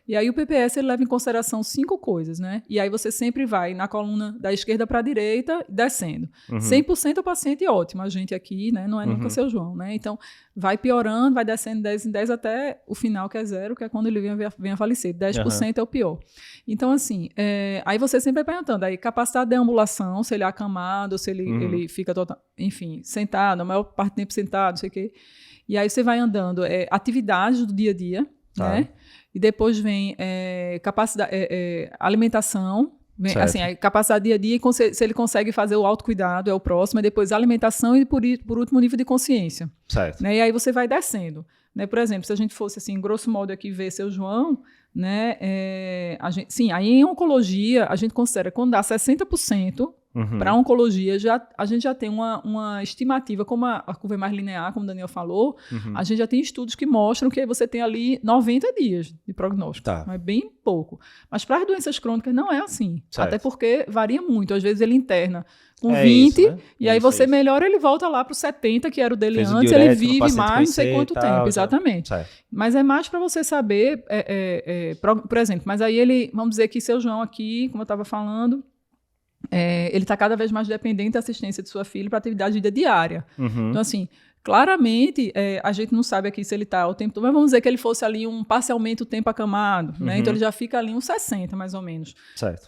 E aí o PPS, ele leva em consideração 5 coisas, né? E aí você sempre vai na coluna da esquerda para a direita, descendo. 100% é o paciente ótimo, a gente aqui, né? Não é nunca seu João, né? Então, vai piorando, vai descendo 10 em 10 até o final, que é 0, que é quando ele vem a falecer. 10% é o pior. Então, assim, aí você sempre vai perguntando, aí capacidade de ambulação, se ele é acamado, se ele fica, enfim, sentado, a maior parte do tempo sentado, não sei o quê. E aí você vai andando, atividades do dia a dia, né? E depois vem capacidade, alimentação, assim, a capacidade dia a dia, e se ele consegue fazer o autocuidado, é o próximo, e depois alimentação e, por último, nível de consciência. Certo. Né? E aí você vai descendo. Né? Por exemplo, se a gente fosse, assim, grosso modo aqui ver seu João, né? Sim, aí em oncologia, a gente considera quando dá 60%, para oncologia, a gente já tem uma estimativa, como a curva é mais linear, como o Daniel falou, a gente já tem estudos que mostram que você tem ali 90 dias de prognóstico. É bem pouco. Mas para as doenças crônicas não é assim. Certo. Até porque varia muito. Às vezes ele interna com 20, isso, né? E aí você melhora, ele volta lá para os 70, que era o dele antes, ele vive mais não sei quanto tempo. Exatamente. Mas é mais para você saber, por exemplo, mas aí ele, vamos dizer que seu João aqui, como eu estava falando, ele está cada vez mais dependente da assistência de sua filha para atividade de vida diária. Então, assim, claramente, a gente não sabe aqui se ele está o tempo todo, mas vamos dizer que ele fosse ali parcialmente o tempo acamado, né? Então ele já fica ali uns 60, mais ou menos.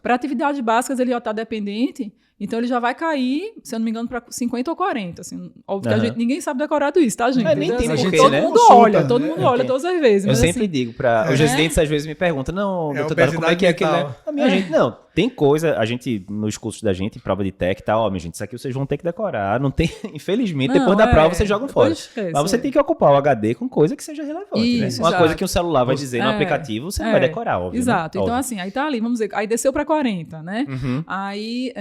Para atividades básicas, ele já está dependente, Então ele já vai cair, se eu não me engano, para 50 ou 40. Assim, óbvio que Aham. ninguém sabe decorar isso, tá, gente? Nem tem Assim, porquê, todo né? mundo Consulta, olha, todo né? mundo olha todas as vezes. Eu Mas, sempre assim, digo para os residentes, às vezes me perguntam, não, doutor Dara, como é que é aquele... obesidade A minha gente, não, tem coisa, a gente, nos cursos da gente, prova de tech e tal, ó, minha gente, isso aqui vocês vão ter que decorar, não tem, infelizmente, Não, depois da prova vocês jogam fora. depois esquece, Mas você tem que ocupar o HD com coisa que seja relevante, né? Isso, Uma exato. coisa que um celular vai dizer no aplicativo, você não vai decorar, óbvio. Exato. Né? Então, Óbvio. assim, aí tá ali, vamos dizer, aí desceu para 40, né? Uhum. Aí,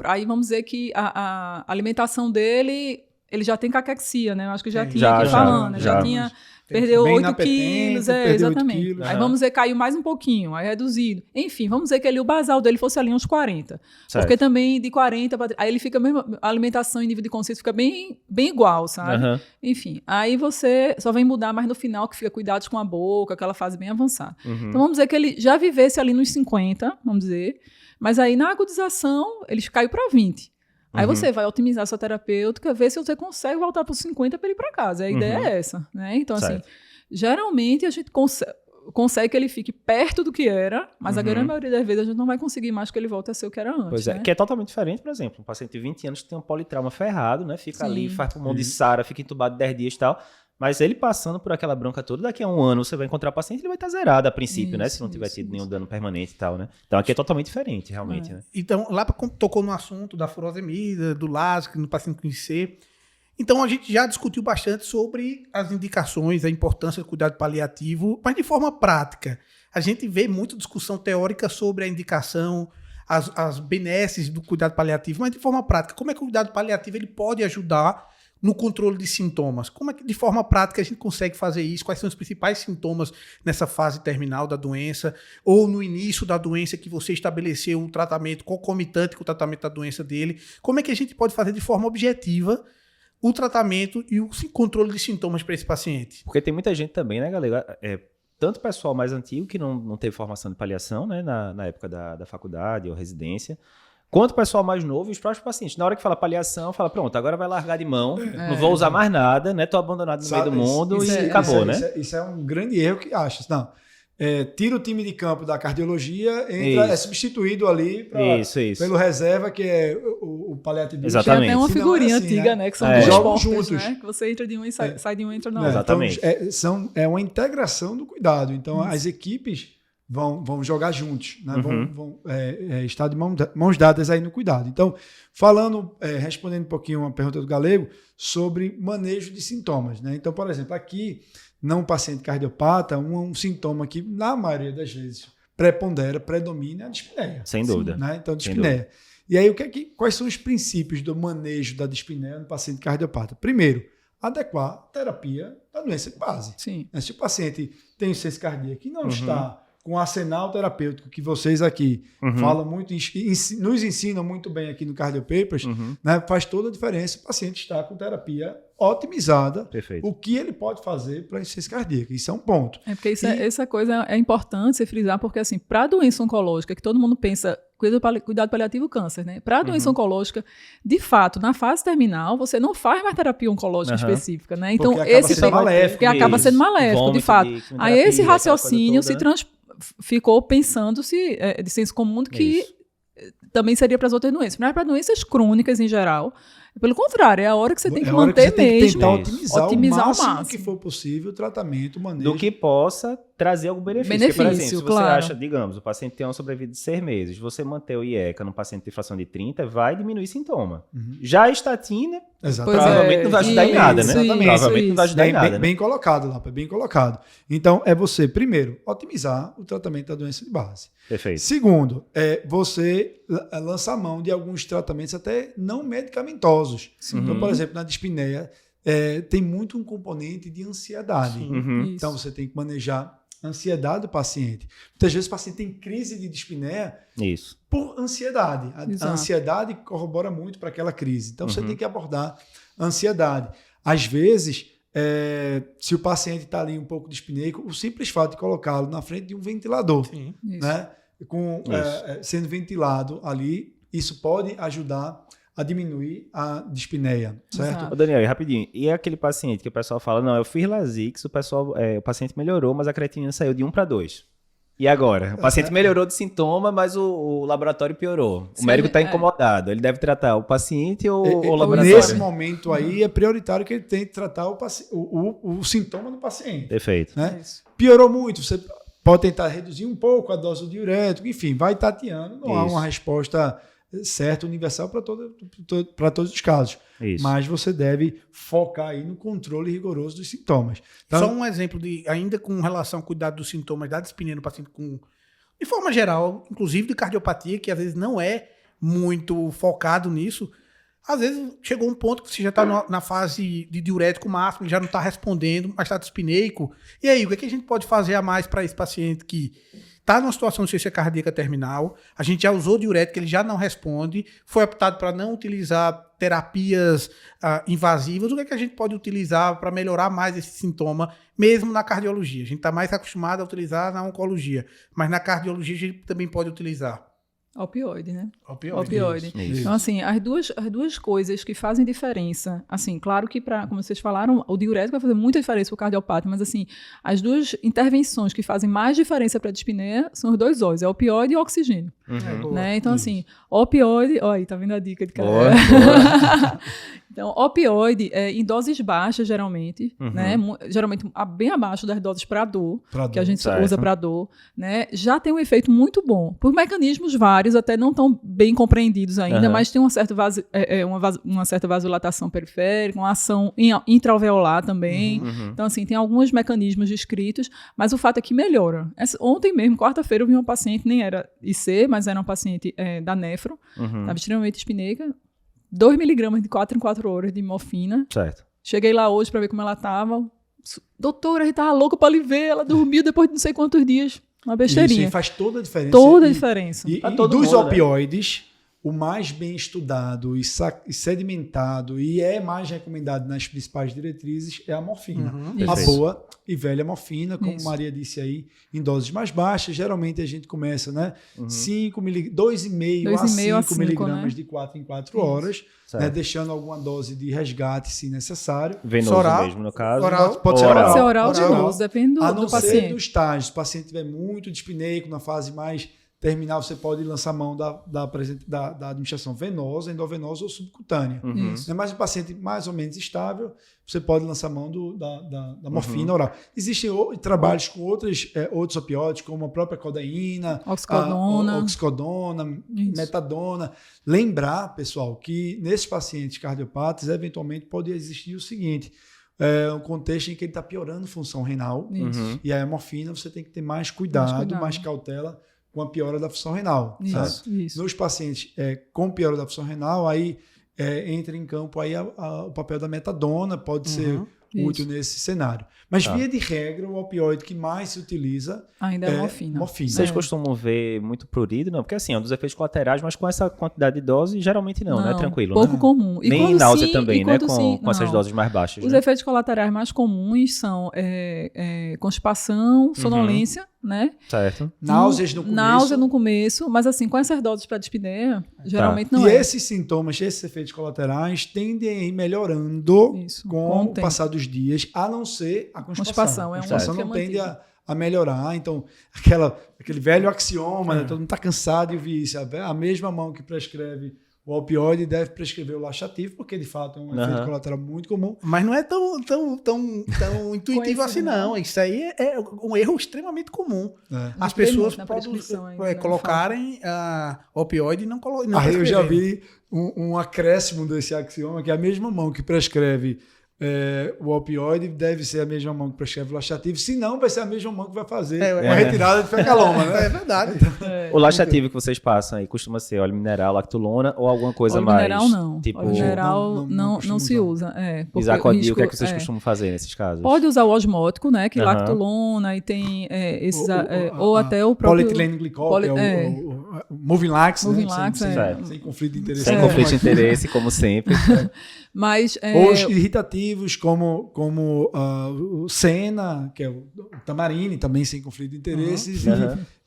aí vamos dizer que a alimentação dele, ele já tem caquexia, né? Eu acho que já Sim. tinha Já, aqui já, falando, né? já. Já tinha... Perdeu Bem 8 inapetente, quilos, perdeu 8 exatamente. quilos. Aí Aham. vamos dizer, caiu mais um pouquinho, aí reduzido. Enfim, vamos dizer que o basal dele fosse ali uns 40. Certo. Porque também de 40 para... Aí ele fica mesmo, a alimentação e nível de consciência fica bem igual, sabe? Aham. Enfim, aí você só vem mudar mais no final, que fica cuidados com a boca, aquela fase bem avançada. Uhum. Então vamos dizer que ele já vivesse ali nos 50, vamos dizer, mas aí na agudização ele caiu para 20. Aí Uhum. você vai otimizar a sua terapêutica, ver se você consegue voltar para os 50 para ir para casa. A ideia é essa, né? Então, assim, Certo. geralmente a gente consegue que ele fique perto do que era, mas a Uhum. grande maioria das vezes a gente não vai conseguir mais que ele volte a ser o que era antes. Pois é, né? que é totalmente diferente, por exemplo, um paciente de 20 anos que tem um politrauma ferrado, né? Fica Sim. ali, faz pulmão de Sara, fica entubado 10 dias e tal. Mas ele passando por aquela bronca toda, daqui a um ano você vai encontrar o paciente, ele vai estar zerado a princípio, né? Se não tiver tido nenhum dano permanente e tal, né? Então aqui é totalmente diferente, realmente, né? Então, lá tocou no assunto da furosemida, do LASIK, no paciente com IC. Então, a gente já discutiu bastante sobre as indicações, a importância do cuidado paliativo, mas de forma prática. A gente vê muita discussão teórica sobre a indicação, as benesses do cuidado paliativo, mas de forma prática, como é que o cuidado paliativo ele pode ajudar no controle de sintomas? Como é que, de forma prática, a gente consegue fazer isso? Quais são os principais sintomas nessa fase terminal da doença? Ou no início da doença que você estabeleceu um tratamento concomitante com o tratamento da doença dele? Como é que a gente pode fazer de forma objetiva o tratamento e o controle de sintomas para esse paciente? Porque tem muita gente também, né, galera? Tanto pessoal mais antigo que não teve formação de paliação, né, na época da faculdade ou residência, quanto o pessoal mais novo e os próprios pacientes. Na hora que fala paliação, fala, pronto, agora vai largar de mão, não vou usar mais nada, né? Tô abandonado no meio do mundo e acabou, né? Isso é um grande erro que achas. Não, tira o time de campo da cardiologia, entra, é substituído ali Isso. pelo reserva, que é o paliativista. Exatamente. Tem até uma Se não é figurinha assim, antiga, né? Que são É. dois Jogam portas, juntos. né? Que você entra de um e sai de um e entra na Né? outra. Exatamente. Então, é uma integração do cuidado. Então, as equipes vão jogar juntos, né? Vão estar de mãos dadas aí no cuidado. Então, respondendo um pouquinho uma pergunta do Galego sobre manejo de sintomas, né? Então, por exemplo, aqui, não paciente cardiopata, um sintoma que, na maioria das vezes, predomina é a dispneia. Sem dúvida. Né? Então, Sem dispneia. E aí, quais são os princípios do manejo da dispneia no paciente cardiopata? Primeiro, adequar a terapia da doença de base. Sim. Se o paciente tem insuficiência cardíaca e não está com o arsenal terapêutico que vocês aqui falam muito, nos ensinam muito bem aqui no Cardio Papers, né, faz toda a diferença o paciente estar com terapia otimizada. Perfeito. O que ele pode fazer para a insuficiência cardíaca. Isso é um ponto. É porque essa coisa é importante se frisar, porque assim, para a doença oncológica, que todo mundo pensa, cuidado paliativo câncer, né? Para a doença oncológica, de fato, na fase terminal, você não faz mais terapia oncológica específica, né? Então, Porque acaba sendo maléfico. Porque acaba sendo maléfico, Vômito, de fato. de quimioterapia, Aí esse aquela raciocínio coisa toda, né? ficou pensando-se de senso comum que Isso. também seria para as outras doenças. Mas para doenças crônicas em geral, pelo contrário, é a hora que você tem que É a hora manter você tem que mesmo. tentar otimizar ao o máximo máximo. que for possível o tratamento, o manejo. Do que possa trazer algum benefício. Benefício, Porque, por exemplo, se você claro. acha, digamos, o paciente tem uma sobrevida de 6 meses, você manter o IECA num paciente de fração de 30, vai diminuir sintoma. Já a estatina, Exatamente. provavelmente não vai ajudar em nada, né? Exatamente. Provavelmente não vai ajudar em nada, né? Bem colocado, Lapa, bem colocado. Então, é você, primeiro, otimizar o tratamento da doença de base. Perfeito. Segundo, é você lançar mão de alguns tratamentos até não medicamentosos. Então, por exemplo, na dispneia, tem muito um componente de ansiedade. Uhum. Então, você tem que manejar a ansiedade do paciente. Muitas vezes o paciente tem crise de dispneia Isso. por ansiedade. A Exato. ansiedade corrobora muito para aquela crise. Então, você tem que abordar a ansiedade. Às vezes, se o paciente está ali um pouco dispneico, o simples fato de colocá-lo na frente de um ventilador, Sim. Isso. né, sendo ventilado ali, isso pode ajudar a diminuir a dispneia, certo? Exato. Ô, Daniel, e rapidinho, e aquele paciente que o pessoal fala, não, eu fiz Lasix, o paciente melhorou, mas a creatinina saiu de 1 para 2. E agora? O paciente melhorou de sintoma, mas o laboratório piorou. O médico está incomodado. Ele deve tratar o paciente ou o laboratório? Nesse momento aí, é prioritário que ele tente tratar o sintoma do paciente. Perfeito. Né? Piorou muito, você pode tentar reduzir um pouco a dose do diurético, enfim, vai tateando. Não há uma resposta certa, universal para todos os casos. Isso. Mas você deve focar aí no controle rigoroso dos sintomas. Então, Só um exemplo ainda com relação ao cuidado dos sintomas da dispneia no paciente de forma geral, inclusive de cardiopatia, que às vezes não é muito focado nisso. Às vezes chegou um ponto que você já está na fase de diurético máximo, ele já não está respondendo, mas está dispneico. E aí, o que a gente pode fazer a mais para esse paciente que está numa situação de insuficiência cardíaca terminal? A gente já usou diurético, ele já não responde, foi optado para não utilizar terapias invasivas. O que a gente pode utilizar para melhorar mais esse sintoma, mesmo na cardiologia? A gente está mais acostumado a utilizar na oncologia, mas na cardiologia a gente também pode utilizar. Opioide, né? Opioide. Isso. Então, assim, as duas coisas que fazem diferença, assim, claro que, como vocês falaram, o diurético vai fazer muita diferença para o cardiopata, mas, assim, as duas intervenções que fazem mais diferença para a dispneia são os dois óleos, é opioide e oxigênio. Né? Então, assim, opioide... Olha aí, tá vendo a dica de cara? Boa. Então, opioide, em doses baixas, geralmente, né? Geralmente bem abaixo das doses para dor, que a gente usa para dor, né? Já tem um efeito muito bom, por mecanismos vários, até não tão bem compreendidos ainda, mas tem uma certa vasodilatação periférica, uma ação intraalveolar também. Então, assim, tem alguns mecanismos descritos, mas o fato é que melhora. Ontem mesmo, quarta-feira, eu vi uma paciente, nem era IC, mas era uma paciente da nefro, estava extremamente dispneica, 2 miligramas de 4 em 4 horas de morfina. Certo. Cheguei lá hoje para ver como ela estava. Doutora, a gente tava louca para lhe ver. Ela dormiu depois de não sei quantos dias. Uma besteirinha. Isso, e faz toda a diferença. Toda a diferença. E todo dos mundo, opioides, o mais bem estudado e sedimentado e é mais recomendado nas principais diretrizes é a morfina. A Perfeito. boa e velha morfina, como Maria disse aí, em doses mais baixas. Geralmente a gente começa, né? 2,5 a 5 miligramas, né? De 4 em 4 horas, né? Deixando alguma dose de resgate, se necessário. Venoso Oral, mesmo, no caso. oral. Pode ser Pode ser oral. oral de uso, depende A do não ser paciente. do estágio. Se o paciente estiver muito dispneico, na fase mais terminal, você pode lançar mão da administração venosa, endovenosa ou subcutânea. Mas o paciente mais ou menos estável, você pode lançar mão da morfina oral. Existem trabalhos com outros opioides, como a própria codeína, oxicodona, metadona. Lembrar, pessoal, que nesses pacientes cardiopatas, eventualmente pode existir o seguinte: um contexto em que ele está piorando função renal. E aí a morfina você tem que ter mais cuidado, mais cautela com a piora da função renal. Isso. Nos pacientes com piora da função renal, aí entra em campo aí o papel da metadona, pode ser útil nesse cenário. Mas, via de regra, o opioide que mais se utiliza ainda é morfina. Vocês costumam ver muito prurido? Não, porque assim, é um dos efeitos colaterais, mas com essa quantidade de dose, geralmente não, né? Tranquilo, pouco né? comum. E nem náusea também, né? Com essas não. doses mais baixas. Os efeitos colaterais mais comuns são constipação, sonolência, né? Certo. Náusea no começo, mas assim, com essas doses para dispneia, geralmente não e é. esses sintomas, esses efeitos colaterais tendem a ir melhorando com o passar dos dias, a não ser a constipação. A constipação não tende a melhorar. Então, aquele velho axioma, né? Todo mundo está cansado de ouvir isso. A mesma mão que prescreve o opioide deve prescrever o laxativo, porque de fato é um efeito colateral muito comum. Mas não é tão intuitivo assim, não. Isso aí é um erro extremamente comum. As pessoas podem colocarem opioide e não prescreverem. Eu já vi um acréscimo desse axioma, que é a mesma mão que prescreve o opioide deve ser a mesma mão que prescreve o laxativo, senão vai ser a mesma mão que vai fazer uma retirada de fecaloma, né? É verdade. O laxativo que vocês passam aí costuma ser óleo mineral, lactulona ou alguma coisa óleo mais? Mineral não. Tipo, óleo mineral não se usa. Isacodia, o que é que vocês costumam fazer nesses casos? Pode usar o osmótico, né? Que lactulona e tem esses... ou até o próprio... Polietileno glicol, que é o Moving Lax, né? Moving Lax, sem conflito de interesse. Sem conflito de interesse, como sempre. Mas, Ou os irritativos, como o Senna, que é o Tamarine, também sem conflito de interesses,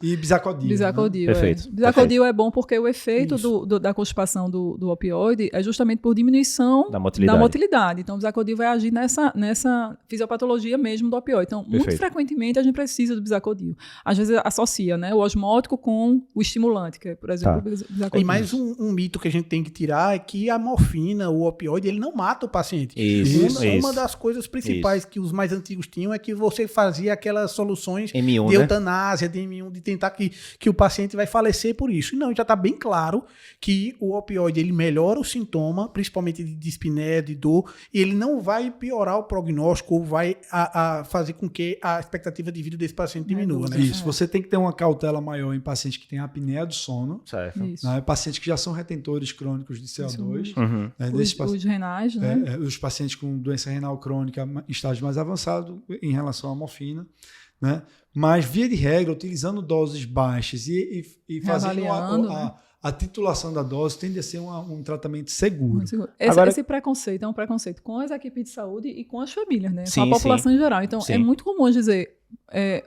e Bisacodyl. Bisacodyl, Perfeito. Bisacodyl é bom porque o efeito Isso. da constipação do opioide é justamente por diminuição Da motilidade. motilidade. Então, o Bisacodyl vai agir nessa fisiopatologia mesmo do opioide. Então, muito Perfeito. frequentemente a gente precisa do Bisacodyl. Às vezes associa, né, o osmótico com o estimulante, que é, por exemplo, o Bisacodyl. E mais um mito que a gente tem que tirar é que a morfina, o opioide, ele não mata o paciente. Isso. Uma das coisas principais que os mais antigos tinham é que você fazia aquelas soluções M1, de né? eutanásia, de M1, de tentar que o paciente vai falecer por isso. E não, já está bem claro que o opioide ele melhora o sintoma, principalmente de dispneia, de dor, e ele não vai piorar o prognóstico ou vai fazer com que a expectativa de vida desse paciente diminua. Né? Isso, você tem que ter uma cautela maior em pacientes que têm apneia do sono, Certo. Isso. né? Pacientes que já são retentores crônicos de CO2. Uhum. Né? Os renais, né? Os pacientes com doença renal crônica em estágio mais avançado em relação à morfina, né? Mas, via de regra, utilizando doses baixas e fazendo Reavaliando, a titulação da dose tende a ser um tratamento seguro. Esse preconceito é um preconceito com as equipes de saúde e com as famílias, né? Sim, com a população sim. em geral. Então, Sim. é muito comum dizer,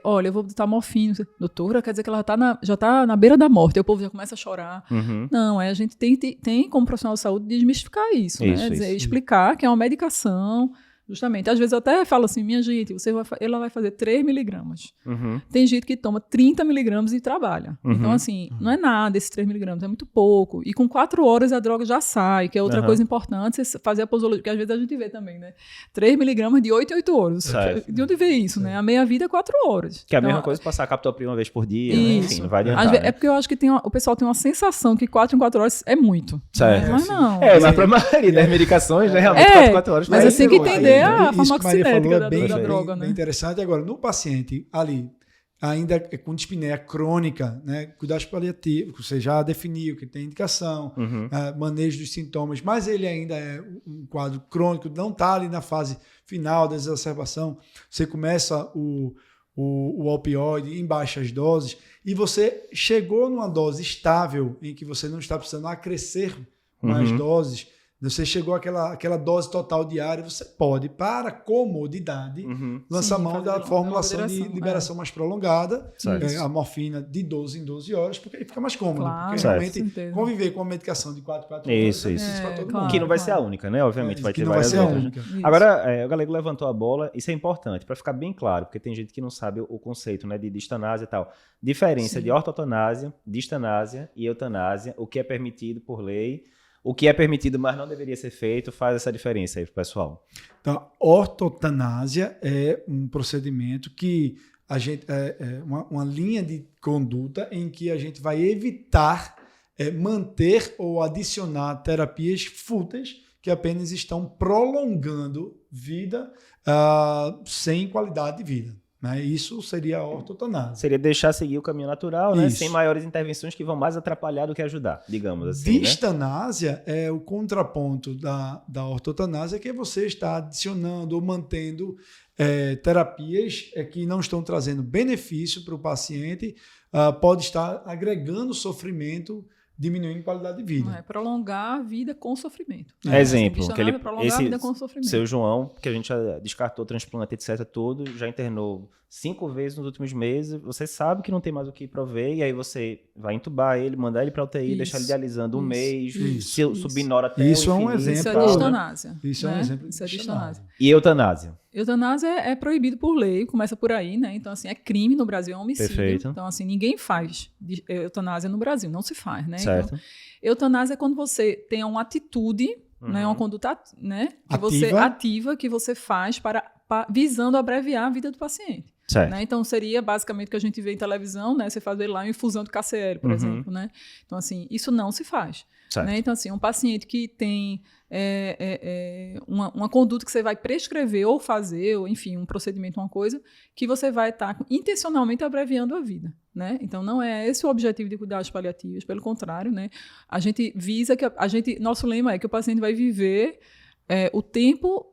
olha, eu vou botar morfina. Doutora, quer dizer que ela já tá na beira da morte. Aí o povo já começa a chorar. Uhum. Não, a gente tem como profissional de saúde desmistificar isso, né? Isso. Explicar que é uma medicação. Justamente. Às vezes eu até falo assim, minha gente, ela vai fazer 3 miligramas. Uhum. Tem gente que toma 30 miligramas e trabalha. Uhum. Então, assim, não é nada esses 3 miligramas, é muito pouco. E com 4 horas a droga já sai, que é outra coisa importante, você fazer a posologia, porque às vezes a gente vê também, né? 3 miligramas de 8 em 8 horas. Certo. De onde vê isso, né? A meia-vida é 4 horas. Que é a Então, mesma coisa passar captopril uma vez por dia, né? Isso. Enfim, não vai Às adiantar. vezes, né? é porque eu acho que o pessoal tem uma sensação que 4 em 4 horas é muito. Certo. Mas não. Mas pra maioria das medicações, né? Realmente, 4 horas. Mas faz assim que muito. entender a Isso que Maria farmacocinética falou da droga, né? bem interessante. Agora, no paciente ali, ainda com dispneia crônica, né, cuidados paliativos, você já definiu que tem indicação, manejo dos sintomas, mas ele ainda é um quadro crônico, não está ali na fase final da exacerbação, você começa o opioide em baixas doses e você chegou numa dose estável em que você não está precisando acrescer mais doses, você chegou àquela dose total diária, você pode, para comodidade, lançar mão da formulação de liberação mais prolongada, a morfina de 12 em 12 horas, porque aí fica mais cômodo. Claro, porque realmente conviver com a medicação de 4 em 4 horas Isso. para todo Claro. mundo. Que não vai ser a única, né? Obviamente, vai Que ter não vai várias ser a outras. única. Isso. Agora, o Galego levantou a bola, isso é importante, para ficar bem claro, porque tem gente que não sabe o conceito, né, de distanásia e tal. Diferença de ortotanásia, distanásia e eutanásia, o que é permitido por lei, o que é permitido, mas não deveria ser feito, faz essa diferença aí pro pessoal. Então, ortotanásia é um procedimento que a gente uma linha de conduta em que a gente vai evitar manter ou adicionar terapias fúteis que apenas estão prolongando vida sem qualidade de vida. Né? Isso seria a ortotanásia. Seria deixar seguir o caminho natural, né? Isso. Sem maiores intervenções que vão mais atrapalhar do que ajudar, digamos assim. Distanásia é o contraponto da ortotanásia, que é você estar adicionando ou mantendo terapias que não estão trazendo benefício para o paciente, pode estar agregando sofrimento, diminuindo qualidade de vida. Não é prolongar a vida com sofrimento. Exemplo, Distanásia é prolongar a vida com sofrimento. Seu João, que a gente já descartou transplante, etc, tudo, já internou 5 vezes nos últimos meses, você sabe que não tem mais o que prover, e aí você vai entubar ele, mandar ele para UTI, deixar ele dialisando um mês, subinora até Isso o é um infinito. exemplo. Isso é Né? distanásia. Isso é um né? exemplo Isso é de distanásia. E eutanásia? Eutanásia é proibido por lei, começa por aí, né? Então, assim, é crime no Brasil, é um homicídio. Perfeito. Então, assim, ninguém faz eutanásia no Brasil, não se faz, né? Certo. Então, eutanásia é quando você tem uma atitude, né? Uma conduta, né? Que você ativa, que você faz visando abreviar a vida do paciente. Certo. Né? Então, seria basicamente o que a gente vê em televisão, né? Você fazer lá uma infusão de KCL, por exemplo, né? Então, assim, isso não se faz. Né? Então, assim, um paciente que tem uma conduta que você vai prescrever ou fazer, ou enfim, um procedimento, uma coisa, que você vai estar intencionalmente abreviando a vida. Né? Então, não é esse o objetivo de cuidados paliativos, pelo contrário, né? A gente visa que nosso lema é que o paciente vai viver o tempo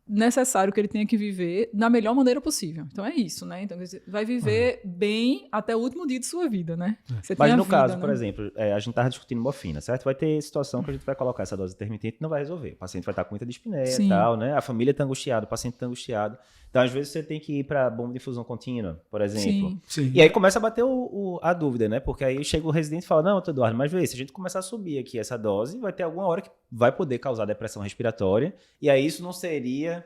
necessário que ele tenha que viver da melhor maneira possível. Então é isso, né? Então você vai viver bem até o último dia de sua vida, né? Você Mas tem a no vida, caso, né? por exemplo, a gente estava discutindo morfina, certo? Vai ter situação que a gente vai colocar essa dose intermitente e não vai resolver. O paciente vai estar com muita dispneia e Sim. tal, né? A família está angustiada, o paciente está angustiado. Então, às vezes, você tem que ir para bomba de infusão contínua, por exemplo. Sim. Sim. E aí começa a bater a dúvida, né? Porque aí chega o residente e fala, não, Eduardo, mas vê, se a gente começar a subir aqui essa dose, vai ter alguma hora que vai poder causar depressão respiratória, e aí isso não seria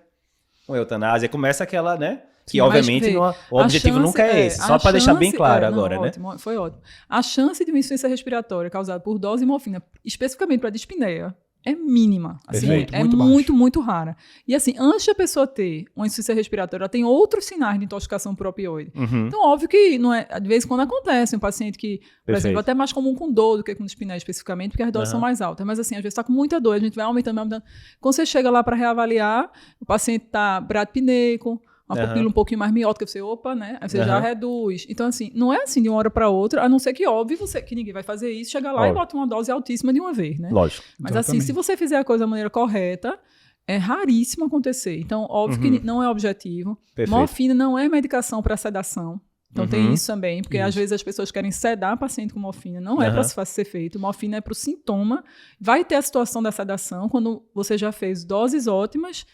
uma eutanásia. Começa aquela, né? Que Sim, obviamente mas, o objetivo chance, nunca é esse. Só a para deixar bem chance- claro não, agora, né? ótimo, foi ótimo. A chance de uma insuficiência respiratória causada por dose de morfina, especificamente para dispneia, é mínima. Assim, Perfeito, é muito muito, muito rara. E assim, antes da pessoa ter uma insuficiência respiratória, ela tem outros sinais de intoxicação por opioide. Uhum. Então, óbvio que não é, de vez em quando acontece um paciente que, por Perfeito. exemplo, até mais comum com dor do que com dispneia especificamente, porque as doses são mais altas. Mas assim, às vezes está com muita dor, a gente vai aumentando, aumentando. Quando você chega lá para reavaliar, o paciente está bradipneico, uma pupila um pouquinho mais miótica, você, opa, né? Aí você já reduz. Então, assim, não é assim de uma hora para outra, a não ser que, óbvio, que ninguém vai fazer isso, chega lá e bota uma dose altíssima de uma vez, né? Lógico. Mas Exatamente. assim, se você fizer a coisa da maneira correta, é raríssimo acontecer. Então, óbvio que não é objetivo. Perfeito. Morfina não é medicação para sedação. Então tem isso também, porque às Isso. vezes as pessoas querem sedar paciente com morfina. Não é para ser feito. Morfina é para o sintoma. Vai ter a situação da sedação quando você já fez doses ótimas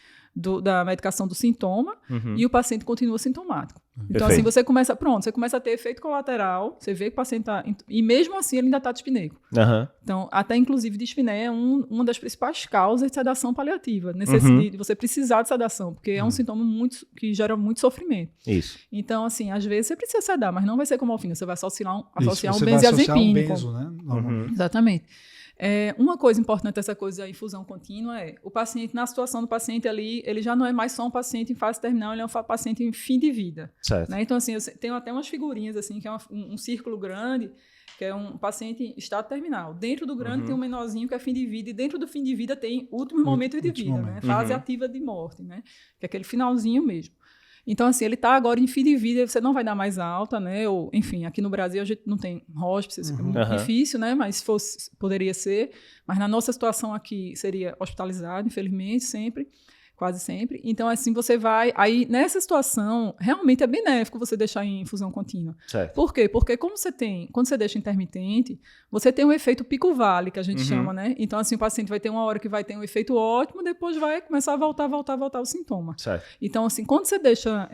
da medicação do sintoma e o paciente continua sintomático. Então, assim, você começa a ter efeito colateral, você vê que o paciente está... E mesmo assim, ele ainda está dispneico. Então, até inclusive dispneia é uma das principais causas de sedação paliativa, de você precisar de sedação, porque é um sintoma que gera muito sofrimento. Isso. Então, assim, às vezes você precisa sedar, mas não vai ser como morfina, você vai associar um Você vai associar um benzodiazepínico. benzo, né? Normalmente. Exatamente. Uma coisa importante dessa coisa da infusão contínua é o paciente, na situação do paciente ali, ele já não é mais só um paciente em fase terminal, ele é um paciente em fim de vida. Certo. Né? Então, assim, eu tenho até umas figurinhas, assim, que é um círculo grande, que é um paciente em estado terminal. Dentro do grande tem um menorzinho que é fim de vida, e dentro do fim de vida tem últimos momentos de vida, né? Fase ativa de morte, né? Que é aquele finalzinho mesmo. Então, assim, ele está agora em fim de vida, você não vai dar mais alta, né? Ou, enfim, aqui no Brasil a gente não tem hospice, é muito difícil, né? Mas se fosse, poderia ser. Mas na nossa situação aqui seria hospitalizado, infelizmente, sempre, quase sempre. Então, assim, você vai... Aí, nessa situação, realmente é benéfico você deixar em infusão contínua. Certo. Por quê? Porque quando você deixa intermitente, você tem um efeito pico-vale, que a gente chama, né? Então, assim, o paciente vai ter uma hora que vai ter um efeito ótimo, depois vai começar a voltar o sintoma. Certo. Então, assim, quando você deixa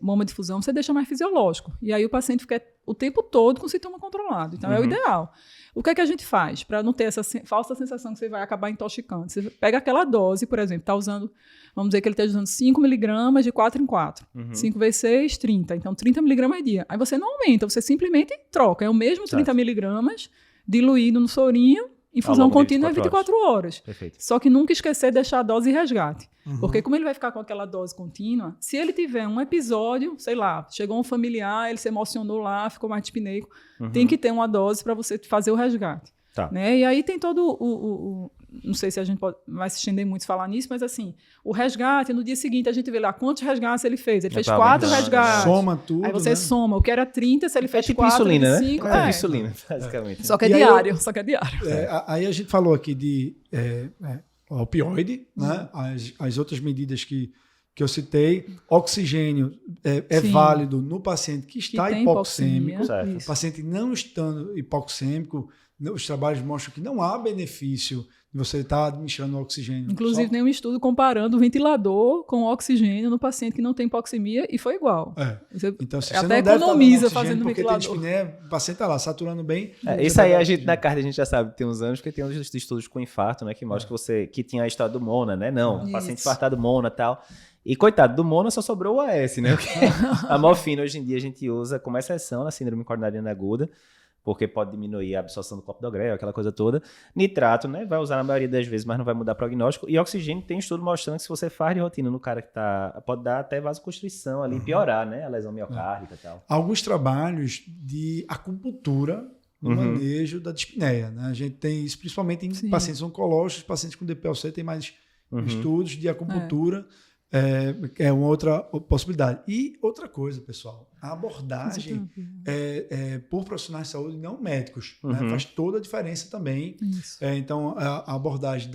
bomba de infusão, você deixa mais fisiológico. E aí o paciente fica o tempo todo com o sintoma controlado. Então, é o ideal. O que é que a gente faz para não ter essa falsa sensação que você vai acabar intoxicando? Você pega aquela dose, por exemplo, está usando, vamos dizer que ele está usando 5 miligramas de 4 em 4. 5 vezes 6, 30. Então, 30 miligramas ao dia. Aí você não aumenta, você simplesmente troca. É o mesmo 30 miligramas diluído no sorinho, infusão contínua é 24 horas. Perfeito. Só que nunca esquecer de deixar a dose e resgate. Porque como ele vai ficar com aquela dose contínua, se ele tiver um episódio, sei lá, chegou um familiar, ele se emocionou lá, ficou mais dispneico, tem que ter uma dose para você fazer o resgate. Tá. Né? E aí tem todo não sei se a gente vai se estender muito falar nisso, mas assim, o resgate, no dia seguinte a gente vê lá quantos resgates ele fez. Ele fez 4 resgates. Soma tudo, aí você né? soma. O que era 30, se ele fez tipo 4, insulina, 5... né? É insulina, basicamente. Só que é E aí diário, só que é diário. Aí a gente falou aqui de opioide, né? As outras medidas que eu citei. Oxigênio é válido no paciente que está tem hipoxêmico. Certo. O paciente não estando hipoxêmico, os trabalhos mostram que não há benefício de você estar administrando oxigênio. Inclusive, tem um estudo comparando o ventilador com o oxigênio no paciente que não tem hipoxemia e foi igual. Então, se você até não deve economiza estar dando fazendo porque ventilador. tem dispneia, o paciente está lá saturando bem. Isso aí na carta a gente já sabe que tem uns anos, porque tem uns estudos com infarto, né, que mostram que tinha a história do Mona, né? Não, o paciente infartado Mona e tal. E coitado, do Mona só sobrou o AS, né? Porque a morfina hoje em dia a gente usa como exceção na síndrome coronariana aguda, porque pode diminuir a absorção do clopidogrel, aquela coisa toda. Nitrato, né? Vai usar na maioria das vezes, mas não vai mudar o prognóstico. E oxigênio tem estudo mostrando que se você faz de rotina no cara que tá... Pode dar até vasoconstrição ali, piorar, né? A lesão miocárdica e tal. Alguns trabalhos de acupuntura no manejo da dispneia, né? A gente tem isso principalmente em pacientes oncológicos, pacientes com DPLC tem mais estudos de acupuntura É uma outra possibilidade. E outra coisa, pessoal, a abordagem por profissionais de saúde, não médicos, né? Faz toda a diferença também. Então, a abordagem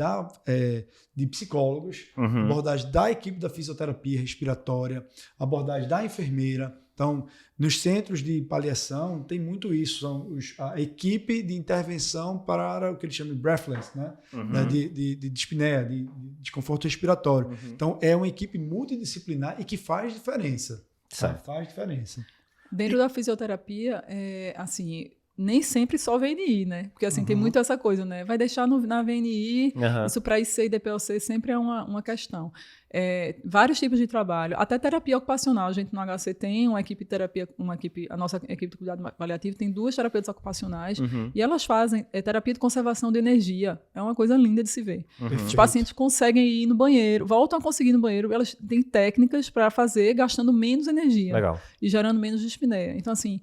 de psicólogos, a abordagem da equipe da fisioterapia respiratória, a abordagem da enfermeira. Então, nos centros de paliação, tem muito isso. São a equipe de intervenção para o que eles chamam de breathless, né? De dispneia, de desconforto respiratório. Então, é uma equipe multidisciplinar e que faz diferença. Faz diferença. Dentro da fisioterapia, assim, nem sempre só VNI, né? Porque assim, tem muito essa coisa, né? Vai deixar na VNI, isso para IC e DPOC sempre é uma questão. Vários tipos de trabalho, até terapia ocupacional. A gente no HC tem uma equipe de terapia, a nossa equipe de cuidado paliativo tem 2 terapeutas ocupacionais e elas fazem terapia de conservação de energia. É uma coisa linda de se ver. Os pacientes conseguem ir no banheiro, voltam a conseguir ir no banheiro, elas têm técnicas para fazer gastando menos energia. Legal. E gerando menos dispneia. Então, assim,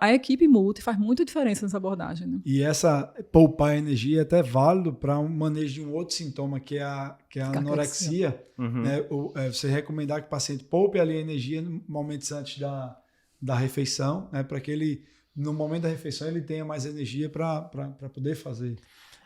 a equipe multi faz muita diferença nessa abordagem. Né? E essa poupar energia é até válido para um manejo de um outro sintoma, que é a anorexia. Né? Você recomendar que o paciente poupe ali a energia momentos antes da refeição, né? Para que ele, no momento da refeição, ele tenha mais energia para poder fazer.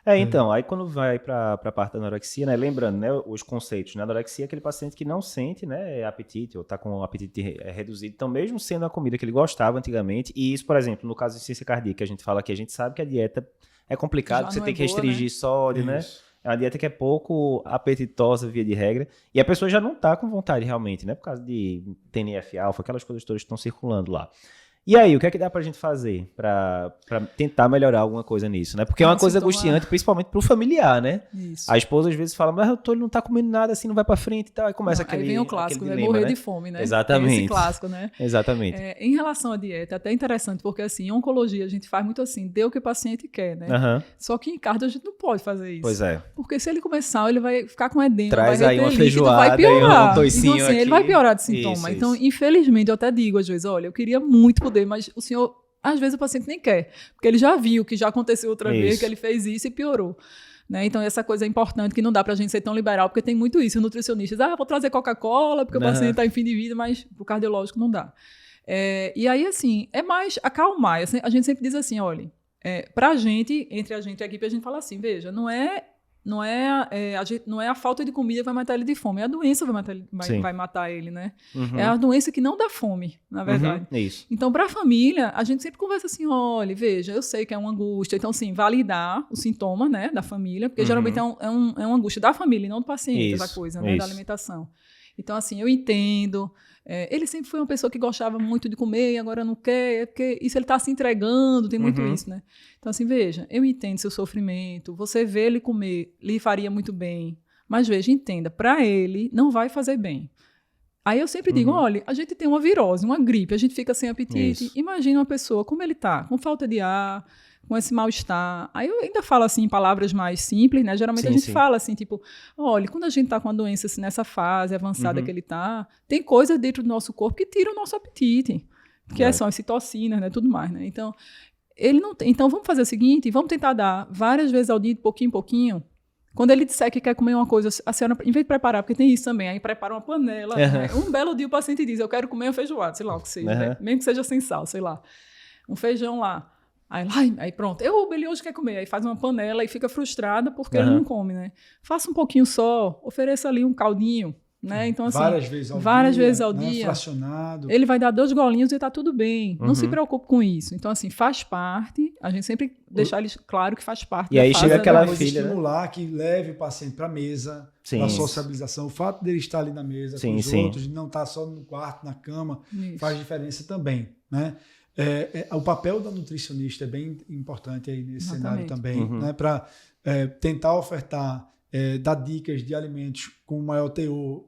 Então, aí quando vai para a parte da anorexia, né, lembrando, né, os conceitos, né, a anorexia é aquele paciente que não sente, né, apetite ou está com o apetite reduzido, então mesmo sendo a comida que ele gostava antigamente, e isso, por exemplo, no caso de insuficiência cardíaca, que a gente fala aqui, a gente sabe que a dieta é complicado, você tem que restringir sódio, né? É uma dieta que é pouco apetitosa via de regra, e a pessoa já não está com vontade realmente, né, por causa de TNF-alfa, aquelas coisas todas que estão circulando lá. E aí, o que é que dá pra gente fazer pra tentar melhorar alguma coisa nisso, né? Porque é uma coisa angustiante, principalmente pro familiar, né? Isso. A esposa às vezes fala, mas ele não tá comendo nada assim, não vai pra frente e tal. Aí começa aquele Aí vem o clássico, dilema, morrer né? de fome, né? Exatamente. Esse clássico, né? Exatamente. Em relação à dieta, é até interessante, porque assim, em oncologia a gente faz muito assim, dê o que o paciente quer, né? Só que em cardio a gente não pode fazer isso. Pois é. Porque se ele começar, ele vai ficar com edema, traz vai aí uma líquido, feijoada vai piorar. E um toicinho então, assim, aqui. ele vai piorar de sintoma. Isso. Então, infelizmente, eu até digo às vezes, olha, eu queria muito poder, mas o senhor... Às vezes o paciente nem quer, porque ele já viu que já aconteceu outra vez, que ele fez isso e piorou. Né? Então, essa coisa é importante, que não dá pra gente ser tão liberal, porque tem muito isso. Os nutricionistas, vou trazer Coca-Cola, porque o paciente está em fim de vida, mas pro cardiológico não dá. E aí, assim, é mais acalmar. A gente sempre diz assim, olha, pra gente, entre a gente e a equipe, a gente fala assim, veja, não é a falta de comida que vai matar ele de fome, é a doença que vai matar ele, né? É a doença que não dá fome, na verdade. Isso. Então, para a família, a gente sempre conversa assim, olha, veja, eu sei que é uma angústia, então, sim, validar o sintoma, né, da família, porque geralmente é uma angústia da família, não do paciente, essa coisa, né, da alimentação. Então, assim, eu entendo. Ele sempre foi uma pessoa que gostava muito de comer e agora não quer, porque isso ele está se entregando, tem muito isso, né? Então, assim, veja, eu entendo seu sofrimento, você vê ele comer, lhe faria muito bem, mas veja, entenda, para ele não vai fazer bem. Aí eu sempre digo, olha, a gente tem uma virose, uma gripe, a gente fica sem apetite, imagina uma pessoa, como ele está, com falta de ar, com esse mal-estar. Aí eu ainda falo assim em palavras mais simples, né? Geralmente a gente fala assim, tipo, olha, quando a gente tá com a doença assim, nessa fase avançada que ele tá, tem coisas dentro do nosso corpo que tiram o nosso apetite, que são as citocinas, né? Tudo mais, né? Então, ele não tem. Então, vamos fazer o seguinte, vamos tentar dar várias vezes ao dia, de pouquinho em pouquinho. Quando ele disser que quer comer uma coisa, a senhora, em vez de preparar, porque tem isso também, aí prepara uma panela, né? Um belo dia o paciente diz, eu quero comer uma feijoada, sei lá o que seja, né? Mesmo que seja sem sal, sei lá. Um feijão lá. Aí pronto, ele hoje quer comer, aí faz uma panela e fica frustrada porque ele não come, né? Faça um pouquinho só, ofereça ali um caldinho, né? Então, assim, várias vezes ao dia, fracionado. Ele vai dar 2 golinhos e tá tudo bem. Não se preocupe com isso. Então, assim, faz parte, a gente sempre deixar eles claro que faz parte. E aí chega aquela filha, estimular, né? Que leve o paciente para a mesa, para sociabilização. O fato dele estar ali na mesa com os outros, de não estar só no quarto, na cama, faz diferença também, né? O papel da nutricionista é bem importante aí nesse cenário também, né? Para tentar ofertar, dar dicas de alimentos com maior teor,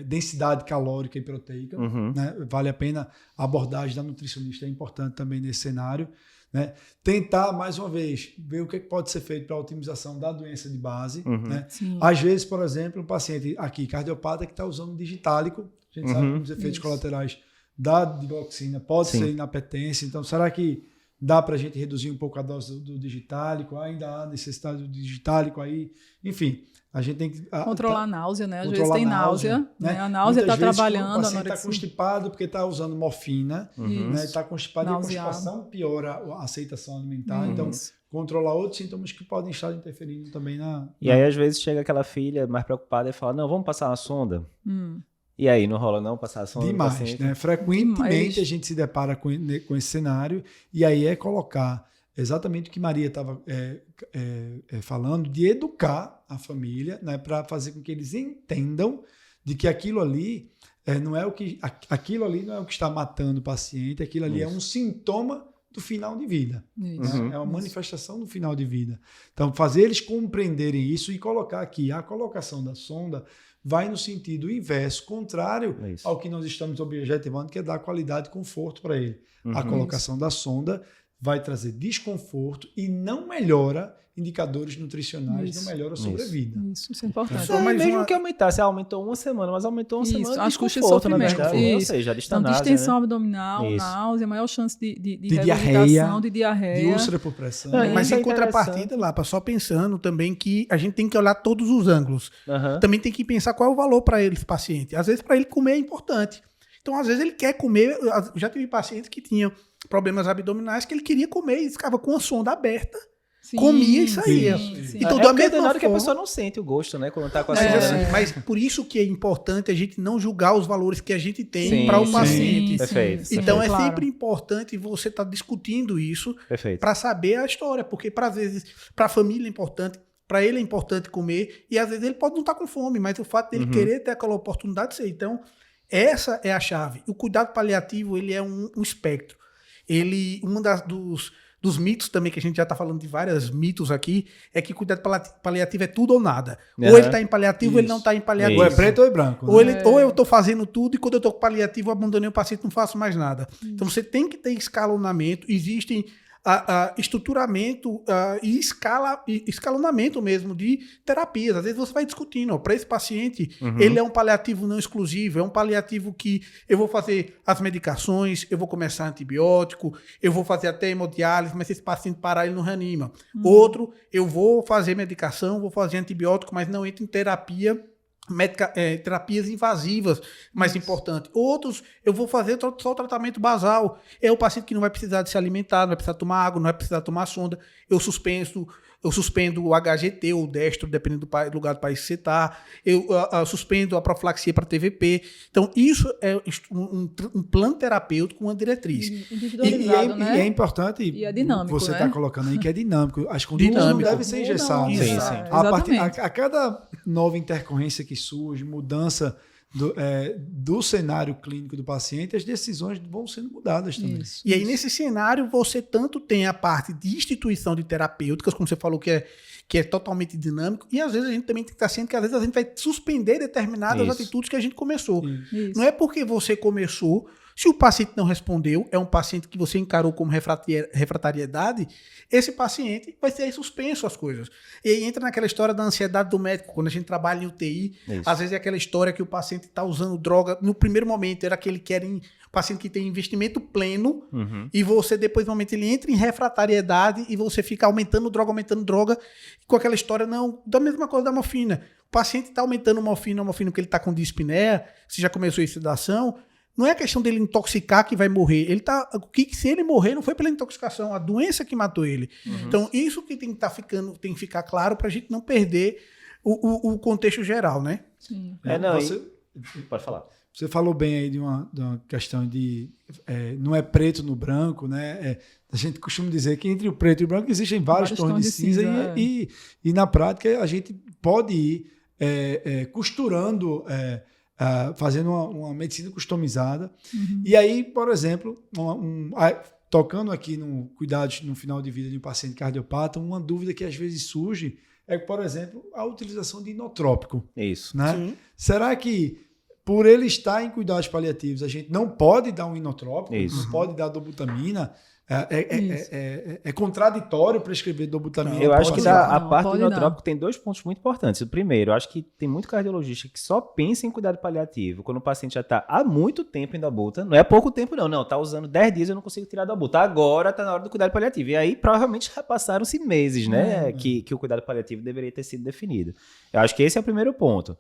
densidade calórica e proteica. Né? Vale a pena a abordagem da nutricionista, é importante também nesse cenário. Né? Tentar, mais uma vez, ver o que pode ser feito para a otimização da doença de base. Né? Às vezes, por exemplo, um paciente aqui, cardiopata, que está usando um digitálico, a gente sabe que os efeitos colaterais da digoxina pode ser inapetência, então será que dá para a gente reduzir um pouco a dose do digitálico, ainda há necessidade do digitálico aí, enfim, a gente tem que... Controlar a náusea, né? Às vezes tem náusea, né? A náusea está trabalhando, o paciente está constipado porque está usando morfina, né? Está constipado e a constipação piora a aceitação alimentar, então controlar outros sintomas que podem estar interferindo também E aí às vezes chega aquela filha mais preocupada e fala, não, vamos passar uma sonda? E aí, não rola não passar a sonda? Demais, né? Frequentemente a gente se depara com esse cenário e aí é colocar exatamente o que Maria estava falando, de educar a família, né, para fazer com que eles entendam de que aquilo ali não é o que está matando o paciente, aquilo ali é um sintoma do final de vida. Né? É uma manifestação do final de vida. Então, fazer eles compreenderem isso e colocar aqui a colocação da sonda vai no sentido inverso, contrário ao que nós estamos objetivando, que é dar qualidade e conforto para ele. A colocação da sonda vai trazer desconforto e não melhora indicadores nutricionais, não melhora a sobrevida. Isso é importante. Mas mesmo que aumentasse, aumentou uma semana, mas aumentou uma semana de desconforto, na verdade. Ou seja, então, distensão abdominal, náusea, maior chance de diarreia, de diarreia. De úlcera por pressão. Mas em contrapartida, Lapa, só pensando também que a gente tem que olhar todos os ângulos. Também tem que pensar qual é o valor para esse paciente. Às vezes, para ele comer é importante. Então, às vezes, ele quer comer. Já tive pacientes que tinham problemas abdominais que ele queria comer e ficava com a sonda aberta, comia e saía. Então, da mesma forma que a pessoa não sente o gosto, né? Quando tá com a sonda. Mas por isso que é importante a gente não julgar os valores que a gente tem para o paciente. Perfeito. Então, é sempre importante você estar discutindo isso para saber a história, porque às vezes, para a família é importante, para ele é importante comer, e às vezes ele pode não estar com fome, mas o fato dele querer ter aquela oportunidade de ser. Então, essa é a chave. O cuidado paliativo, ele é um espectro. Dos mitos também, que a gente já está falando de vários mitos aqui, é que cuidado paliativo é tudo ou nada. Ou ele está em paliativo, ou ele não está em paliativo. Ou é preto ou é branco. Né? Ou eu estou fazendo tudo e quando eu estou com paliativo, eu abandonei o paciente, não faço mais nada. Então você tem que ter escalonamento, existem estruturamento e escalonamento mesmo de terapias. Às vezes você vai discutindo, para esse paciente, ele é um paliativo não exclusivo, é um paliativo que eu vou fazer as medicações, eu vou começar antibiótico, eu vou fazer até hemodiálise, mas se esse paciente parar, ele não reanima. Outro, eu vou fazer medicação, vou fazer antibiótico, mas não entro em terapia, terapias invasivas, mais importante. Outros, eu vou fazer só o tratamento basal. É o paciente que não vai precisar de se alimentar, não vai precisar tomar água, não vai precisar tomar sonda. Eu suspendo o HGT ou o destro, dependendo do lugar do país que você está. Eu suspendo a profilaxia para TVP. Então, isso é um plano terapêutico, uma diretriz. Individualizado, né? E é importante, e é dinâmico, você né? está colocando aí que é dinâmico. As condutas não devem ser engessadas. A cada nova intercorrência que surge, mudança do cenário clínico do paciente, as decisões vão sendo mudadas também. E aí, nesse cenário, você tanto tem a parte de instituição de terapêuticas, como você falou, que é totalmente dinâmico, e às vezes a gente também tem que estar ciente que às vezes a gente vai suspender determinadas atitudes que a gente começou. Não é porque você começou, se o paciente não respondeu, é um paciente que você encarou como refratariedade, esse paciente vai ser suspenso as coisas. E aí entra naquela história da ansiedade do médico, quando a gente trabalha em UTI, às vezes é aquela história que o paciente está usando droga, no primeiro momento era aquele que era paciente que tem investimento pleno, e você depois, no momento, ele entra em refratariedade e você fica aumentando droga, com aquela história, não, da mesma coisa da morfina. O paciente está aumentando morfina porque ele está com dispneia, se já começou a sedação, não é questão dele intoxicar que vai morrer. Se ele morrer, não foi pela intoxicação, a doença que matou ele. Então, isso que tem que ficar claro para a gente não perder o contexto geral, né? Sim. Pode falar. Você falou bem aí de uma questão de não é preto no branco, né? A gente costuma dizer que entre o preto e o branco existem vários tons de cinza e na prática a gente pode ir costurando, fazendo uma medicina customizada. E aí, por exemplo, tocando aqui no cuidado no final de vida de um paciente cardiopata, uma dúvida que às vezes surge é, por exemplo, a utilização de inotrópico. Isso. Né? Será que por ele estar em cuidados paliativos, a gente não pode dar um inotrópico, não pode dar dobutamina? É contraditório prescrever dobutamina. Eu acho que a Não, parte do pode não. inotrópico tem 2 pontos muito importantes. O primeiro, eu acho que tem muito cardiologista que só pensa em cuidado paliativo quando o paciente já está há muito tempo indo à buta. Não é pouco tempo, não. Não, tá usando 10 dias e eu não consigo tirar da buta. Agora tá na hora do cuidado paliativo. E aí, provavelmente, já passaram-se meses, né? Que o cuidado paliativo deveria ter sido definido. Eu acho que esse é o primeiro ponto.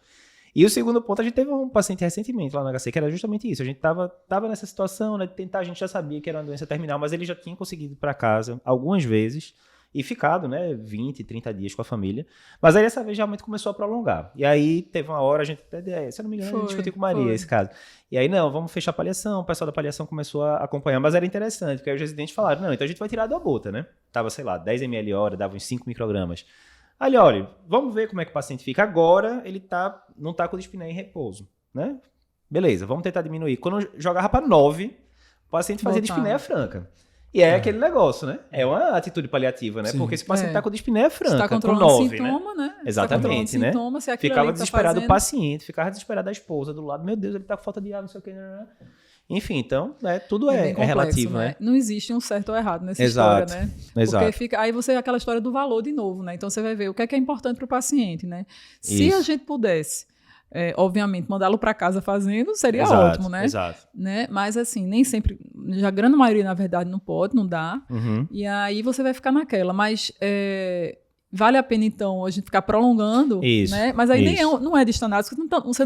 E o segundo ponto, a gente teve um paciente recentemente lá no HC, que era justamente isso. A gente tava nessa situação, né, de tentar, a gente já sabia que era uma doença terminal, mas ele já tinha conseguido ir para casa algumas vezes e ficado, né, 20, 30 dias com a família. Mas aí dessa vez realmente começou a prolongar. E aí teve uma hora, a gente até, se eu não me engano, a gente discutiu com Maria esse caso. E aí, não, vamos fechar a paliação, o pessoal da paliação começou a acompanhar, mas era interessante, porque aí os residentes falaram, não, então a gente vai tirar da bota, né? Tava, sei lá, 10 ml hora, dava uns 5 microgramas. Aí, olha, vamos ver como é que o paciente fica. Agora, ele não tá com o dispneia em repouso, né? Beleza, vamos tentar diminuir. Quando jogava para 9, o paciente fazia dispneia franca. E é aquele negócio, né? É uma atitude paliativa, né? Sim. Porque esse paciente tá com dispneia franca, Você tá com controlando 9, sintoma, né? Exatamente, né? Sintoma, se aquilo Ficava ali tá desesperado o fazendo... paciente, ficava desesperado a esposa do lado. Meu Deus, ele tá com falta de ar, não sei o que. Enfim, então, tudo bem é complexo, relativo, né? Não existe um certo ou errado nessa Exato, história, né? exato. Porque fica, aí você aquela história do valor de novo, né? Então você vai ver o que é importante para o paciente, né? Se Isso. a gente pudesse, obviamente, mandá-lo para casa fazendo, seria Exato, ótimo, né? Exato. né? Mas assim, nem sempre, já a grande maioria, na verdade, não pode, não dá. Uhum. E aí você vai ficar naquela. Mas vale a pena, então, a gente ficar prolongando, Isso, né? Mas aí nem isso. não é distanado, você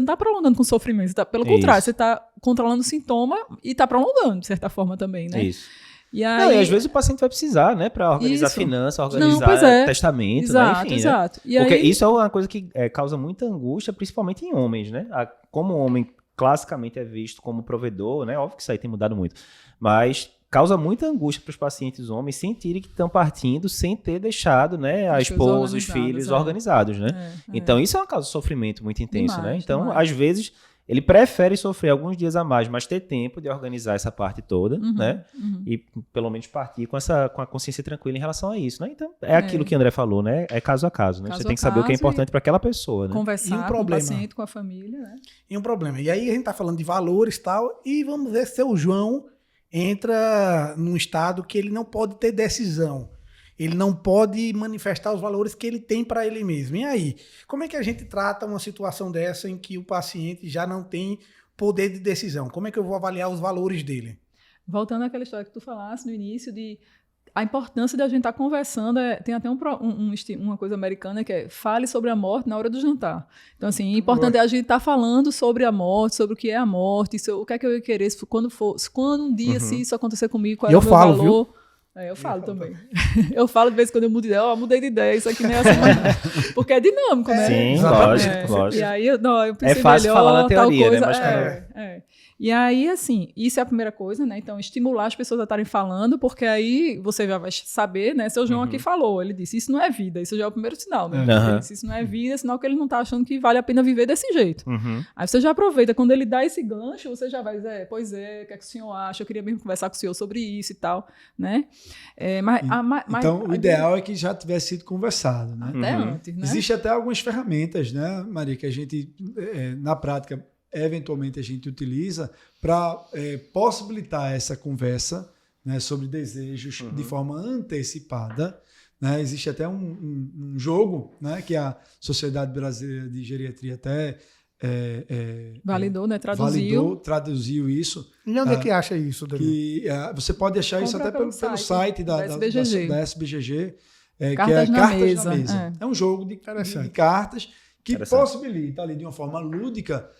não está prolongando com sofrimento, pelo contrário, Isso. você está controlando o sintoma e está prolongando, de certa forma, também, né? Isso. E Não, aí, e às vezes o paciente vai precisar, né? Para organizar Isso. finança, Não, organizar pois é. testamento, exato, né? Enfim, exato. né? E Porque aí, isso é uma coisa que causa muita angústia, principalmente em homens, né? Como o homem classicamente é visto como provedor, né? Óbvio que isso aí tem mudado muito. Mas causa muita angústia para os pacientes homens sentirem que estão partindo sem ter deixado, né, a As coisas esposa, os organizadas, filhos é. organizados, né? Então isso é uma causa de sofrimento muito intenso, Demais, né? Então, demais. às vezes, ele prefere sofrer alguns dias a mais, mas ter tempo de organizar essa parte toda, né? E pelo menos partir com a consciência tranquila em relação a isso, né? Então, é aquilo que o André falou, né? É caso a caso, né? Caso Você tem a que saber o que é caso importante para aquela pessoa, né? conversar E um com o problema? paciente, com a família, né? E um problema. E aí a gente tá falando de valores e tal, e vamos ver se o João entra num estado que ele não pode ter decisão. Ele não pode manifestar os valores que ele tem para ele mesmo. E aí, como é que a gente trata uma situação dessa em que o paciente já não tem poder de decisão? Como é que eu vou avaliar os valores dele? Voltando àquela história que tu falasse no início de a importância de a gente estar conversando, tem até uma coisa americana que é fale sobre a morte na hora do jantar. Então, assim, é importante a gente estar falando sobre a morte, sobre o que é a morte, o que é que eu ia querer quando um dia, se isso acontecer comigo, qual é o meu valor. Eu falo também. Eu falo de vez em quando eu mudo de ideia, mudei de ideia, isso aqui não é assim, não. Porque é dinâmico, né? Sim, Exatamente. lógico. E aí, eu pensei fácil melhor, falar na teoria, tal coisa. né? Mas E aí, assim, isso é a primeira coisa, né? Então, estimular as pessoas a estarem falando, porque aí você já vai saber, né? Seu João aqui falou, ele disse, isso não é vida, isso já é o primeiro sinal, né? Ele disse, isso não é vida, é sinal que ele não tá achando que vale a pena viver desse jeito. Aí você já aproveita, quando ele dá esse gancho, você já vai dizer, pois é, o que é que o senhor acha? Eu queria mesmo conversar com o senhor sobre isso e tal, né? Então, o ideal é que já tivesse sido conversado, né? Até antes, né? Existem até algumas ferramentas, né, Maria, que a gente, na prática, eventualmente a gente utiliza para possibilitar essa conversa, né, sobre desejos de forma antecipada. Né? Existe até um jogo, né, que a Sociedade Brasileira de Geriatria até validou, né? Traduziu isso. E onde é que acha isso, Danilo? Que, você pode achar isso até pelo site da SBGG, que é Cartas na Mesa. É um jogo de cartas que possibilita ali de uma forma lúdica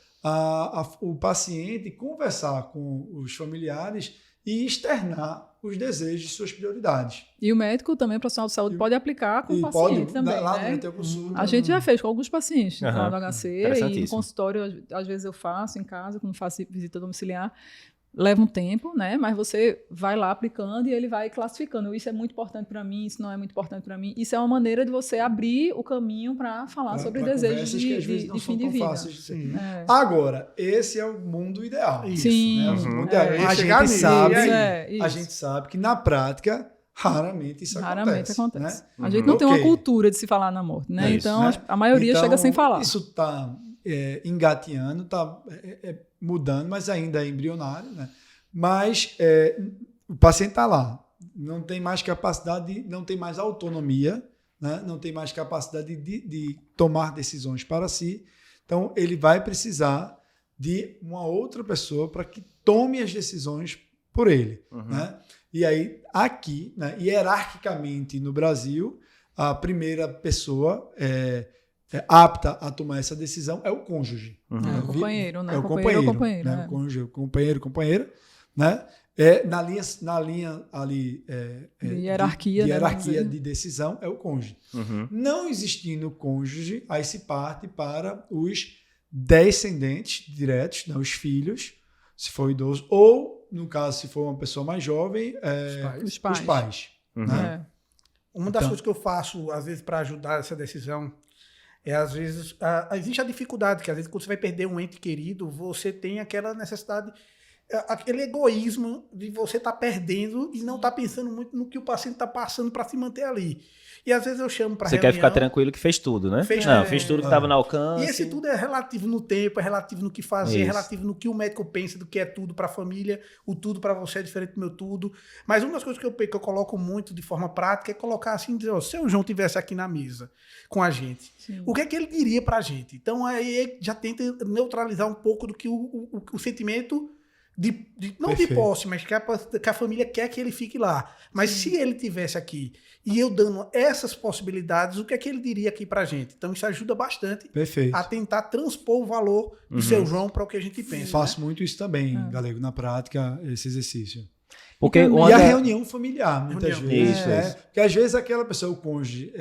o paciente conversar com os familiares e externar os desejos e suas prioridades. E o médico também, o profissional de saúde, pode aplicar com o paciente também, lá né? durante a consulta. A gente já fez com alguns pacientes lá no HC, e no Isso. consultório, às vezes eu faço em casa, quando faço visita domiciliar, leva um tempo, né? Mas você vai lá aplicando e ele vai classificando. Isso é muito importante para mim, isso não é muito importante para mim. Isso é uma maneira de você abrir o caminho para falar sobre desejos de fim de vida. Agora, esse é o mundo ideal. Isso. Sim. Né? O mundo ideal. A gente sabe que na prática raramente isso acontece. Né? A gente não tem uma cultura de se falar na morte, né? Então, a maioria chega sem falar. Isso está engateando, está mudando, mas ainda é embrionário, né? Mas o paciente está lá, não tem mais capacidade, não tem mais autonomia, né? Não tem mais capacidade de tomar decisões para si. Então, ele vai precisar de uma outra pessoa para que tome as decisões por ele. Né? E aí, aqui, né, hierarquicamente no Brasil, a primeira pessoa apta a tomar essa decisão é o cônjuge. É o companheiro, né? É o companheiro, companheiro, né? é. O cônjuge, o companheira, né? Na linha ali De hierarquia, de né, vamos hierarquia dizer. de decisão é o cônjuge. Não existindo cônjuge, aí se parte para os descendentes diretos, né? Os filhos, se for idoso, ou, no caso, se for uma pessoa mais jovem, Os pais. os pais. Né? É. Uma das Então- coisas que eu faço, às vezes, para ajudar essa decisão, às vezes, existe a dificuldade, que às vezes, quando você vai perder um ente querido, você tem aquela necessidade, aquele egoísmo de você estar perdendo e não estar pensando muito no que o paciente está passando para se manter ali. E às vezes eu chamo para Você reunião. quer ficar tranquilo que fez tudo, né? Fez Tudo que estava no alcance. E esse tudo é relativo no tempo, é relativo no que fazer, é Isso. relativo no que o médico pensa do que é tudo para a família, o tudo para você é diferente do meu tudo. Mas uma das coisas que eu coloco muito de forma prática é colocar assim, dizer, ó, se o João estivesse aqui na mesa com a gente, Sim. o que é que ele diria para a gente? Então aí já tenta neutralizar um pouco do que o sentimento não de Perfeito. posse, mas que a família quer que ele fique lá. Mas se ele tivesse aqui e eu dando essas possibilidades, o que é que ele diria aqui pra gente? Então isso ajuda bastante Perfeito. a tentar transpor o valor do seu João para o que a gente pensa. Faço muito isso também, Galego, na prática, esse exercício. Porque E uma E a da- reunião familiar, muitas Reunião. vezes. Isso, né? isso. Porque às vezes aquela pessoa, o cônjuge,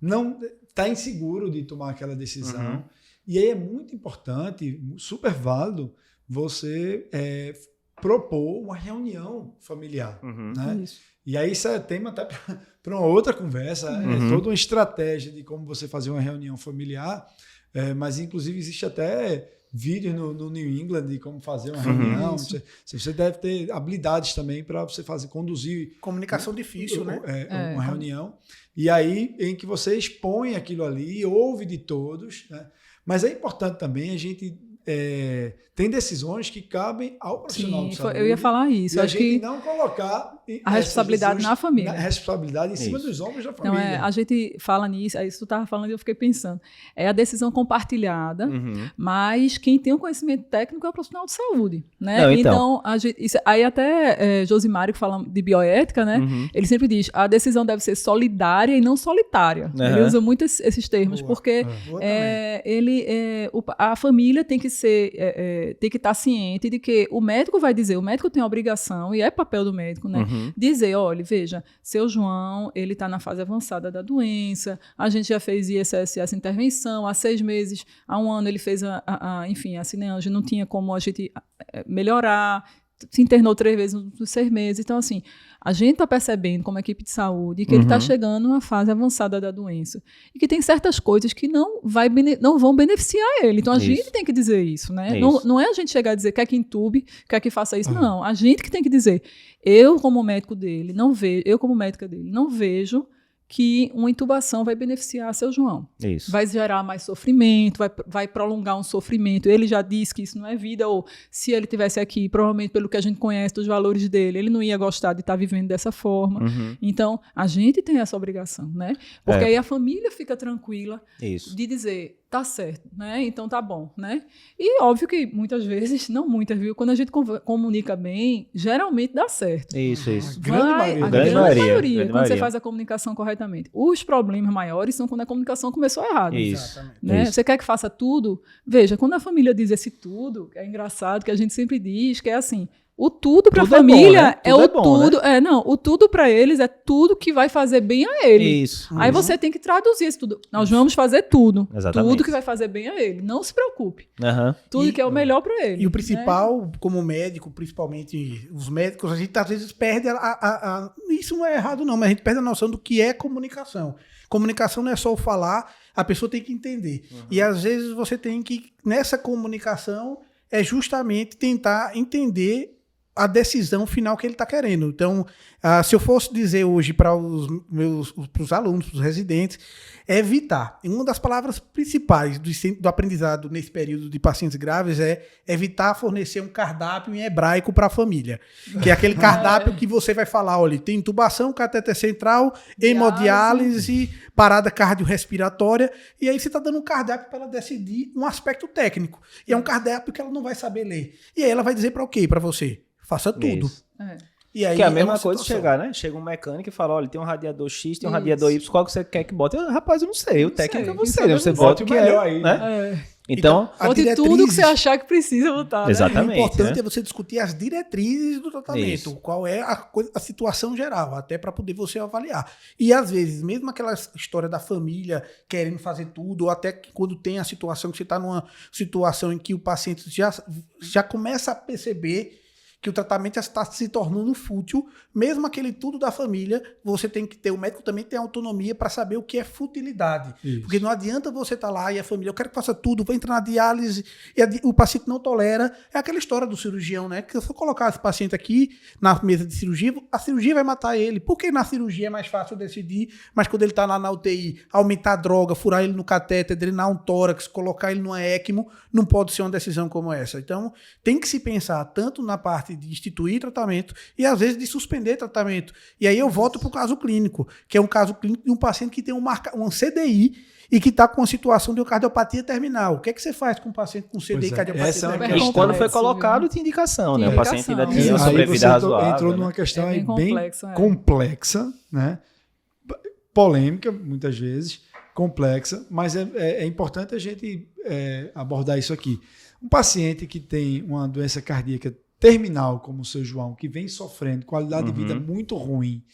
não está inseguro de tomar aquela decisão. E aí é muito importante, super válido, você propor uma reunião familiar. Né? Isso. E aí isso é tema até para uma outra conversa, é toda uma estratégia de como você fazer uma reunião familiar, mas inclusive existe até vídeo no New England de como fazer uma reunião. Você deve ter habilidades também para você conduzir Comunicação difícil, né? uma reunião. E aí em que você expõe aquilo ali, ouve de todos, né? Mas é importante também a gente tem decisões que cabem ao profissional de saúde. Eu ia falar isso. E Eu a acho gente que não colocar a responsabilidade na família. A responsabilidade em cima Isso. dos ombros da Então, família. a gente fala nisso, aí isso tu estava falando e eu fiquei pensando. É a decisão compartilhada, mas quem tem o conhecimento técnico é o profissional de saúde, né? Não, então. Então, aí até Josimário, que fala de bioética, né? Ele sempre diz, a decisão deve ser solidária e não solitária. Ele usa muito esses termos, Boa. porque Boa também. a família tem que estar ciente de que o médico vai dizer, o médico tem a obrigação, e é papel do médico, né? Dizer, olha, veja, seu João, ele está na fase avançada da doença, a gente já fez ISS, essa intervenção, há 6 meses, há 1 ano ele fez enfim, a Cineange, não tinha como a gente melhorar, se internou 3 vezes nos 6 meses. Então, assim, a gente está percebendo como equipe de saúde que ele está chegando numa fase avançada da doença e que tem certas coisas que não vão beneficiar ele. Então, a gente tem que dizer isso, né? Isso. Não é a gente chegar a dizer quer que entube, quer que faça isso. Não, a gente que tem que dizer. Eu, como médico dele, eu, como médica dele, não vejo que uma intubação vai beneficiar seu João. Isso. Vai gerar mais sofrimento, vai prolongar um sofrimento. Ele já disse que isso não é vida, ou se ele tivesse aqui, provavelmente pelo que a gente conhece dos valores dele, ele não ia gostar de estar vivendo dessa forma. Então, a gente tem essa obrigação, né? Porque aí a família fica tranquila Isso. de dizer, tá certo, né? Então tá bom, né? E óbvio que muitas vezes, não muitas, viu? Quando a gente comunica bem, geralmente dá certo. Isso. Grande maioria. A Grande grande maioria, maioria, grande quando você maioria. faz a comunicação corretamente. Os problemas maiores são quando a comunicação começou errado. Isso. Exatamente. Né? Isso. Você quer que faça tudo? Veja, quando a família diz esse tudo, que é engraçado, que a gente sempre diz, que é assim, o tudo para a Tudo é bom, família né? é Tudo o é bom, tudo. Não, o tudo para eles é tudo que vai fazer bem a ele. Isso. Aí você tem que traduzir isso tudo. Nós vamos fazer tudo. Exatamente. Tudo que vai fazer bem a ele. Não se preocupe. Aham. Tudo que é o melhor para ele. E o né? principal, como médico, principalmente os médicos, a gente às vezes perde isso não é errado não, mas a gente perde a noção do que é comunicação. Comunicação não é só o falar, a pessoa tem que entender. E às vezes você tem que, nessa comunicação, justamente tentar entender a decisão final que ele está querendo. Então, se eu fosse dizer hoje para os alunos, para os residentes, é evitar. E uma das palavras principais do aprendizado nesse período de pacientes graves é evitar fornecer um cardápio em hebraico para a família. Que é aquele cardápio que você vai falar, olha, tem intubação, cateter central, hemodiálise, parada cardiorrespiratória, e aí você está dando um cardápio para ela decidir um aspecto técnico. E é um cardápio que ela não vai saber ler. E aí ela vai dizer para o quê? Para você? Faça tudo. Isso. E aí que é a mesma uma coisa de situação. chegar, né? Chega um mecânico e fala, olha, tem um radiador X, tem um radiador Y, qual que você quer que bote? Rapaz, eu não sei, o técnico é você, né? Você bota o que melhor é, aí, né? Então, a bote diretrizes- tudo que você achar que precisa botar. Né? Exatamente. O importante né? é você discutir as diretrizes do tratamento, Isso. qual é a situação geral, até para poder você avaliar. E às vezes, mesmo aquela história da família querendo fazer tudo, ou até que quando tem a situação que você está numa situação em que o paciente já começa a perceber que o tratamento já está se tornando fútil, mesmo aquele tudo da família, você tem que ter, o médico também tem autonomia para saber o que é futilidade. Isso. Porque não adianta você estar lá e a família, eu quero que faça tudo, vai entrar na diálise, e o paciente não tolera. É aquela história do cirurgião, né? Que se eu colocar esse paciente aqui na mesa de cirurgia, a cirurgia vai matar ele. Porque na cirurgia é mais fácil decidir, mas quando ele está lá na UTI, aumentar a droga, furar ele no catéter, drenar um tórax, colocar ele numa ECMO, não pode ser uma decisão como essa. Então, tem que se pensar tanto na parte de instituir tratamento e, às vezes, de suspender tratamento. E aí eu volto para o caso clínico, que é um caso clínico de um paciente que tem um CDI e que está com uma situação de cardiopatia terminal. O que é que você faz com um paciente com CDI e cardiopatia essa é uma terminal? E quando foi complexo, colocado, viu? tinha indicação, né? Tinha O paciente ainda indicação. tinha uma Aí sobrevida você razoável. entrou né? numa questão É aí bem bem complexa, complexa, né? Polêmica, muitas vezes, complexa, mas é importante a gente abordar isso aqui. Um paciente que tem uma doença cardíaca terminal, como o seu João, que vem sofrendo qualidade de vida muito ruim,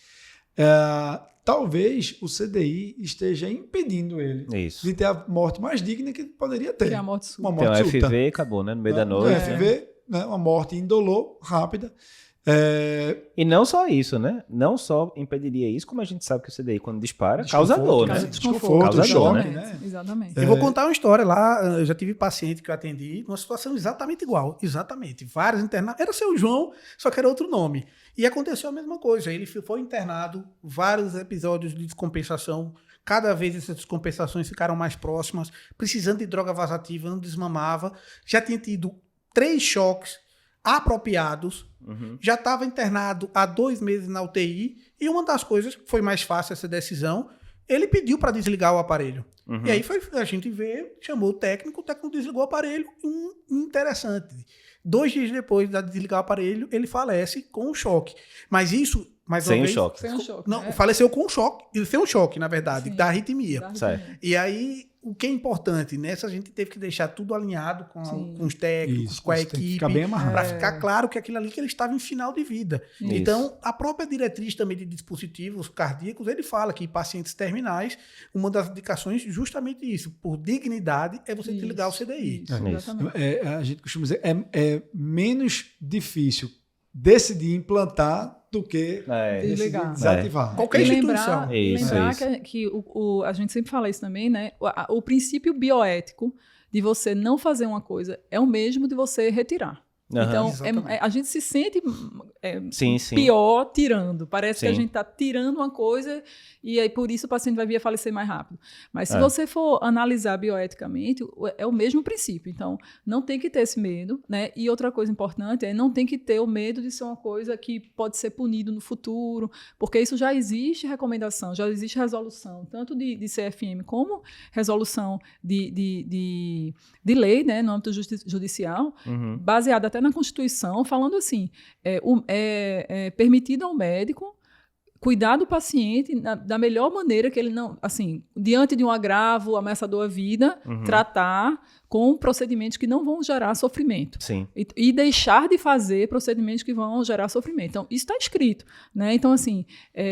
talvez o CDI esteja impedindo ele Isso. de ter a morte mais digna que ele poderia ter. Que é a morte súbita. Uma Tem morte um súbita. FV e acabou, né? No meio da No noite. FV, né? Uma morte indolor, rápida. E não só isso, né? Não só impediria isso, como a gente sabe que o CDI, quando dispara, causa dor, né? Causa Desconforto, Causa dor, né? Exatamente, exatamente. Eu vou contar uma história lá. Eu já tive paciente que eu atendi numa situação exatamente igual. Exatamente. Vários internados. Era seu João, só que era outro nome. E aconteceu a mesma coisa. Ele foi internado, vários episódios de descompensação. Cada vez essas descompensações ficaram mais próximas, precisando de droga vasativa, não desmamava. Já tinha tido 3 choques apropriados. Já estava internado há 2 meses na UTI. E uma das coisas que foi mais fácil essa decisão, ele pediu para desligar o aparelho. E aí a gente chamou o técnico desligou o aparelho. Interessante. 2 dias depois de desligar o aparelho, ele falece com um choque. Mas isso, mais Sem uma o vez, choque. Sem um choque. não, né? faleceu com um choque. Ele tem um choque, na verdade, Sim. da arritmia. Dá Certo. arritmia. E aí, o que é importante, nessa a gente teve que deixar tudo alinhado com os técnicos, Isso, com a isso tem que equipe, ficar bem amarrado. para ficar claro que aquilo ali que ele estava em final de vida. Isso. Então, a própria diretriz também de dispositivos cardíacos, ele fala que em pacientes terminais, uma das indicações justamente isso, por dignidade, é você desligar o CDI. Isso, Isso. exatamente. A gente costuma dizer é menos difícil decidir implantar do que decidir Desligar. desativar. Qualquer E instituição. lembrar, Isso, lembrar isso. que a gente sempre fala isso também, né? O princípio bioético de você não fazer uma coisa é o mesmo de você retirar. Então, Exatamente. a gente se sente Sim, sim. pior tirando. Parece que a Sim. gente está tirando uma coisa e aí por isso o paciente vai vir a falecer mais rápido. Mas se É. você for analisar bioeticamente, é o mesmo princípio. Então, não tem que ter esse medo, né? E outra coisa importante é não tem que ter o medo de ser uma coisa que pode ser punido no futuro, porque isso já existe recomendação, já existe resolução, tanto de CFM como resolução de lei, né, no âmbito judicial, baseada até na Constituição, falando assim, é permitido ao médico cuidar do paciente da melhor maneira que ele não, assim, diante de um agravo ameaçador à vida, tratar com procedimentos que não vão gerar sofrimento. Sim. E deixar de fazer procedimentos que vão gerar sofrimento. Então, isso está escrito, né? Então, assim,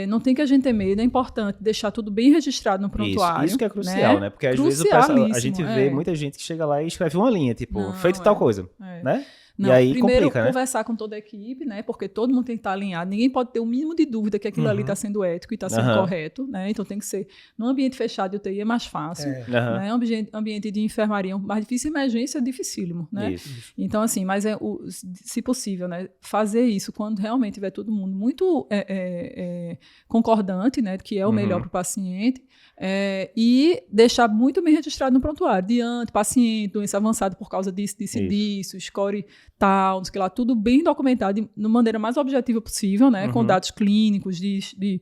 não tem que a gente ter medo, é importante deixar tudo bem registrado no prontuário. Isso que é crucial, né? Porque às vezes a gente vê muita gente que chega lá e escreve uma linha, tipo, Não, feito tal coisa, é. né? Não, E aí primeiro complica, né? conversar com toda a equipe, né? Porque todo mundo tem que estar alinhado. Ninguém pode ter o mínimo de dúvida que aquilo ali está sendo ético e está sendo correto, né? Então tem que ser num ambiente fechado de UTI é mais fácil, né? Ambiente de enfermaria mais difícil, emergência é dificílimo, né? Isso. Então assim, mas se possível, né? Fazer isso quando realmente tiver todo mundo muito concordante, né? Que é o melhor para o paciente. E deixar muito bem registrado no prontuário, diante, paciente, doença avançada por causa disso, score tal, não sei o que lá, tudo bem documentado de maneira mais objetiva possível, né, com dados clínicos de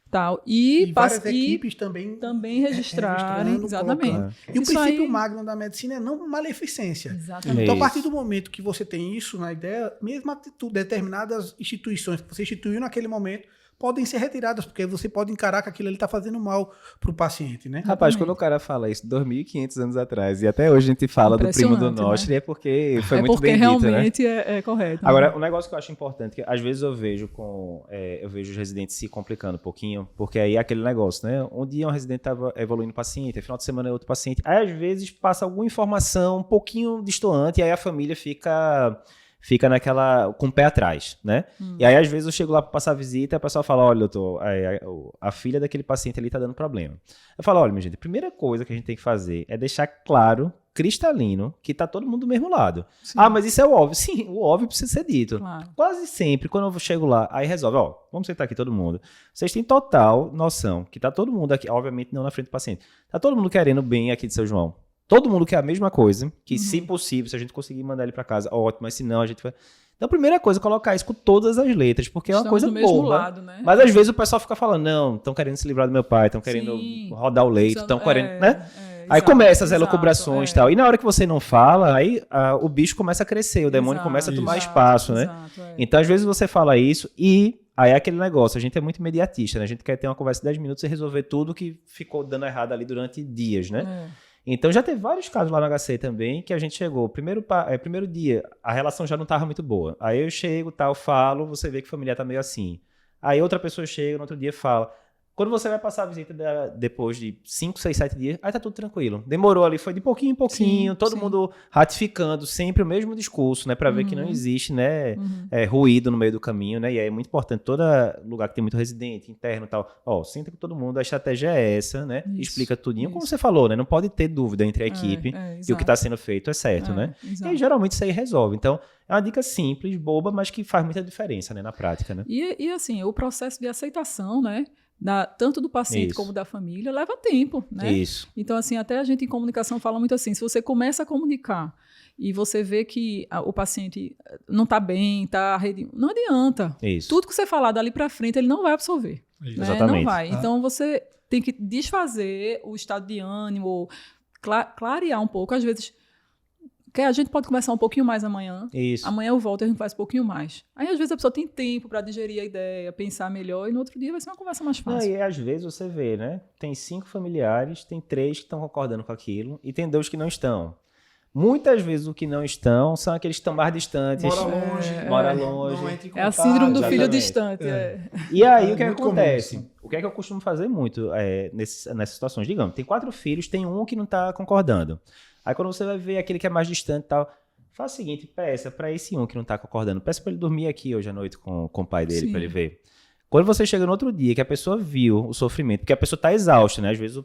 tal. E várias equipes também registrarem, exatamente. E o Isso princípio aí... magno da medicina é não maleficência. Exatamente. Então, a partir do momento que você tem isso na ideia, mesmo determinadas instituições que você instituiu naquele momento, podem ser retiradas, porque você pode encarar que aquilo ali está fazendo mal para o paciente, né? Rapaz, quando o cara fala isso 2.500 anos atrás, e até hoje a gente fala do primo do Nostri, né? É porque foi muito bem dito, né? realmente é correto. Agora, um negócio que eu acho importante, que às vezes eu vejo os residentes se complicando um pouquinho, porque aí é aquele negócio, né? Um dia um residente estava evoluindo o paciente, final de semana é outro paciente, aí às vezes passa alguma informação um pouquinho distoante, e aí a família fica naquela, com o pé atrás, né? E aí, às vezes, eu chego lá para passar a visita e a pessoa fala, olha, doutor, a filha daquele paciente ali tá dando problema. Eu falo, olha, minha gente, a primeira coisa que a gente tem que fazer é deixar claro, cristalino, que tá todo mundo do mesmo lado. Sim. Ah, mas isso é o óbvio. Sim, o óbvio precisa ser dito. Claro. Quase sempre, quando eu chego lá, aí resolve, ó, vamos sentar aqui todo mundo. Vocês têm total noção que tá todo mundo aqui, obviamente não na frente do paciente, tá todo mundo querendo bem aqui de São João. Todo mundo quer a mesma coisa, que se possível, se a gente conseguir mandar ele para casa, ótimo, mas se não, a gente vai... Então, a primeira coisa é colocar isso com todas as letras, porque é uma coisa boba. Lado, né? Mas às vezes o pessoal fica falando, não, estão querendo se livrar do meu pai, estão querendo rodar o leito, estão querendo, né? Aí começa as elucubrações e tal. E na hora que você não fala, aí o bicho começa a crescer, o demônio começa a tomar espaço, né? Então, às vezes você fala isso e... Aí é aquele negócio, a gente é muito imediatista, né? A gente quer ter uma conversa de 10 minutos e resolver tudo que ficou dando errado ali durante dias, né? Então já teve vários casos lá no HC também, que a gente chegou, primeiro dia, a relação já não estava muito boa. Aí eu chego, tal, falo, você vê que o familiar tá meio assim. Aí outra pessoa chega, no outro dia fala. Quando você vai passar a visita depois de 5, 6, 7 dias, aí tá tudo tranquilo. Demorou ali, foi de pouquinho em pouquinho, todo mundo ratificando sempre o mesmo discurso, né? Pra ver que não existe, né? Ruído no meio do caminho, né? E aí é muito importante, todo lugar que tem muito residente, interno e tal, ó, senta com todo mundo, a estratégia é essa, né? Explica tudinho, como você falou, né? Não pode ter dúvida entre a equipe e o que tá sendo feito é certo, né? Exato. E aí, geralmente isso aí resolve. Então, é uma dica simples, boba, mas que faz muita diferença, né? Na prática, né? E assim, o processo de aceitação, né? Tanto do paciente como da família, leva tempo, né? Isso. Então, assim, até a gente em comunicação fala muito assim, se você começa a comunicar e você vê que o paciente não está bem, não adianta. Isso. Tudo que você falar dali para frente, ele não vai absorver. Né? Exatamente. Não vai. Então, você tem que desfazer o estado de ânimo, clarear um pouco. Às vezes, que a gente pode conversar um pouquinho mais amanhã. Isso. Amanhã eu volto e a gente faz um pouquinho mais. Aí, às vezes, a pessoa tem tempo para digerir a ideia, pensar melhor, e no outro dia vai ser uma conversa mais fácil. E às vezes você vê, né? Tem 5 familiares, tem 3 que estão concordando com aquilo, e tem 2 que não estão. Muitas vezes o que não estão são aqueles que estão mais distantes. Mora longe. Não entra em contato. É a síndrome do filho distante. E aí o que acontece? O que é que eu costumo fazer muito nessas situações? Digamos, tem 4 filhos, tem um que não está concordando. Aí quando você vai ver aquele que é mais distante e tal, faz o seguinte, peça para esse um que não tá concordando, peça para ele dormir aqui hoje à noite com o pai dele, para ele ver. Quando você chega no outro dia, que a pessoa viu o sofrimento, porque a pessoa tá exausta, né? Às vezes o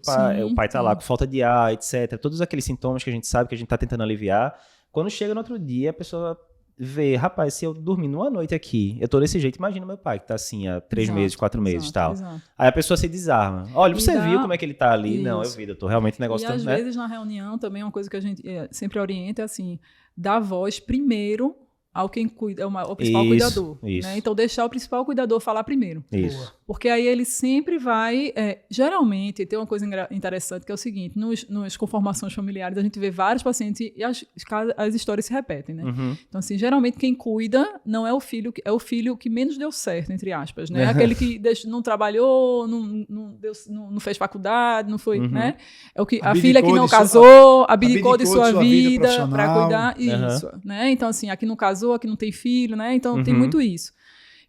pai tá lá com falta de ar, etc. Todos aqueles sintomas que a gente sabe que a gente tá tentando aliviar. Quando chega no outro dia, a pessoa vê, rapaz, se eu dormir numa noite aqui, eu tô desse jeito, imagina meu pai que tá assim há 3 meses, 4 meses e tal. Exato. Aí a pessoa se desarma. Olha, você viu como é que ele tá ali? Isso. Não, eu vi, doutor, realmente o negócio tá... E às vezes na reunião também uma coisa que a gente sempre orienta é assim, dar voz primeiro ao quem cuida, ao principal cuidador. Isso. Né? Então, deixar o principal cuidador falar primeiro. Isso. Porque aí ele sempre vai... geralmente, tem uma coisa interessante que é o seguinte, nas conformações familiares, a gente vê vários pacientes e as histórias se repetem, né? Então, assim, geralmente quem cuida não é o filho, é o filho que menos deu certo, entre aspas, né? Aquele que não trabalhou, não fez faculdade, não foi, né? É o que, a filha que não casou, abdicou de sua vida para cuidar, isso, né? Então, assim, aqui não casou, aqui não tem filho, né? Então, tem muito isso.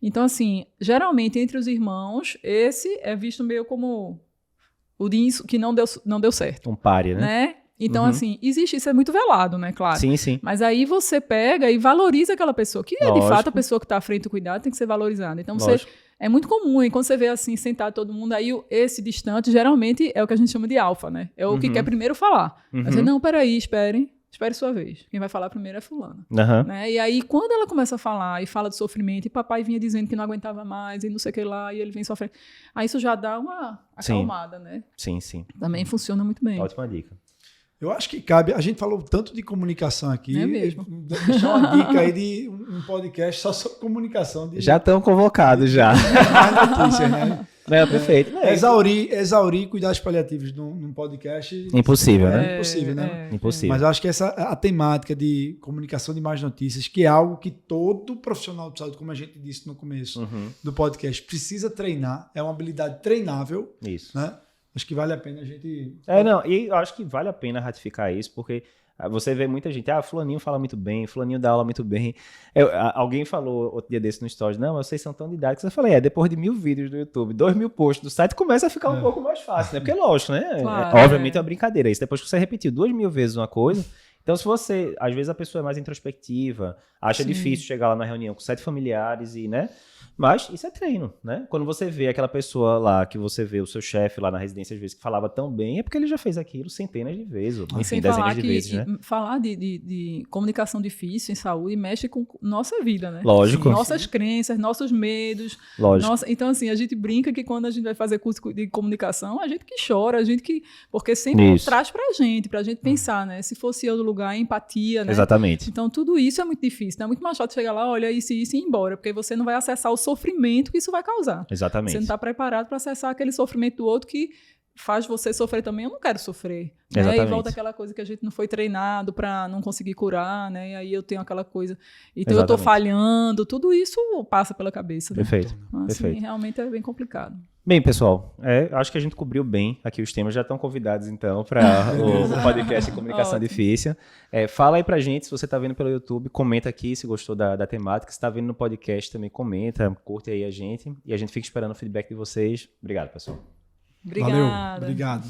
Então, assim, geralmente, entre os irmãos, esse é visto meio como o que não deu certo. Um páreo, né? Então, assim, existe, isso é muito velado, né, claro. Sim, sim. Mas aí você pega e valoriza aquela pessoa, que é de Lógico. fato a pessoa que está à frente do cuidado tem que ser valorizada. Então, Lógico. é muito comum, e quando você vê assim, sentado todo mundo, aí esse distante, geralmente é o que a gente chama de alfa, né? É o que quer primeiro falar. Aí você, não, peraí, espere sua vez. Quem vai falar primeiro é fulana. Aham. Né? E aí, quando ela começa a falar e fala de sofrimento, e papai vinha dizendo que não aguentava mais, e não sei o que lá, e ele vem sofrendo, aí isso já dá uma acalmada, né? Sim, sim. Também funciona muito bem. Ótima dica. Eu acho que cabe. A gente falou tanto de comunicação aqui. É mesmo. Deixar uma dica aí de um podcast só sobre comunicação. Já estão convocados, já. mais notícias, né? É, perfeito. Exaurir cuidados paliativos num podcast. Impossível, né? É impossível, né? Impossível. Mas eu acho que a temática de comunicação de más notícias, que é algo que todo profissional de saúde, como a gente disse no começo do podcast, precisa treinar. É uma habilidade treinável. Isso. Né? Acho que vale a pena a gente... E eu acho que vale a pena ratificar isso, porque você vê muita gente, fulaninho fala muito bem, fulaninho dá aula muito bem. Alguém falou outro dia desse no stories, não, vocês são tão didáticos. Eu falei, depois de 1000 vídeos do YouTube, 2000 posts do site, começa a ficar um pouco mais fácil, né? Porque lógico, né? Claro, Obviamente é uma brincadeira isso. Depois que você repetiu 2000 vezes uma coisa... Então, se você, às vezes a pessoa é mais introspectiva, acha difícil chegar lá na reunião com 7 familiares e, né? Mas isso é treino, né? Quando você vê aquela pessoa lá, que você vê o seu chefe lá na residência, às vezes, que falava tão bem, é porque ele já fez aquilo centenas de vezes, ou enfim, Sem dezenas falar de que vezes, né? falar de comunicação difícil em saúde mexe com nossa vida, né? Lógico. Nossas crenças, nossos medos. Lógico. Então, assim, a gente brinca que quando a gente vai fazer curso de comunicação, a gente que chora, a gente que... Porque sempre traz pra gente pensar, né? Se fosse eu no lugar, empatia, né? Exatamente. Então, tudo isso é muito difícil, né? É muito mais chato chegar lá, olha isso e ir embora, porque você não vai acessar o sofrimento que isso vai causar. Exatamente. Você não está preparado para acessar aquele sofrimento do outro que faz você sofrer também. Eu não quero sofrer. Né? Exatamente. E volta aquela coisa que a gente não foi treinado para não conseguir curar, né? E aí eu tenho aquela coisa. Então eu estou falhando. Tudo isso passa pela cabeça. Né? Perfeito. Então, assim, Perfeito. realmente é bem complicado. Bem, pessoal, acho que a gente cobriu bem aqui os temas. Já estão convidados, então, para o podcast de comunicação difícil. Fala aí pra gente, se você está vendo pelo YouTube, comenta aqui se gostou da temática. Se está vendo no podcast também, comenta, curte aí a gente. E a gente fica esperando o feedback de vocês. Obrigado, pessoal. Obrigada. Valeu, obrigado.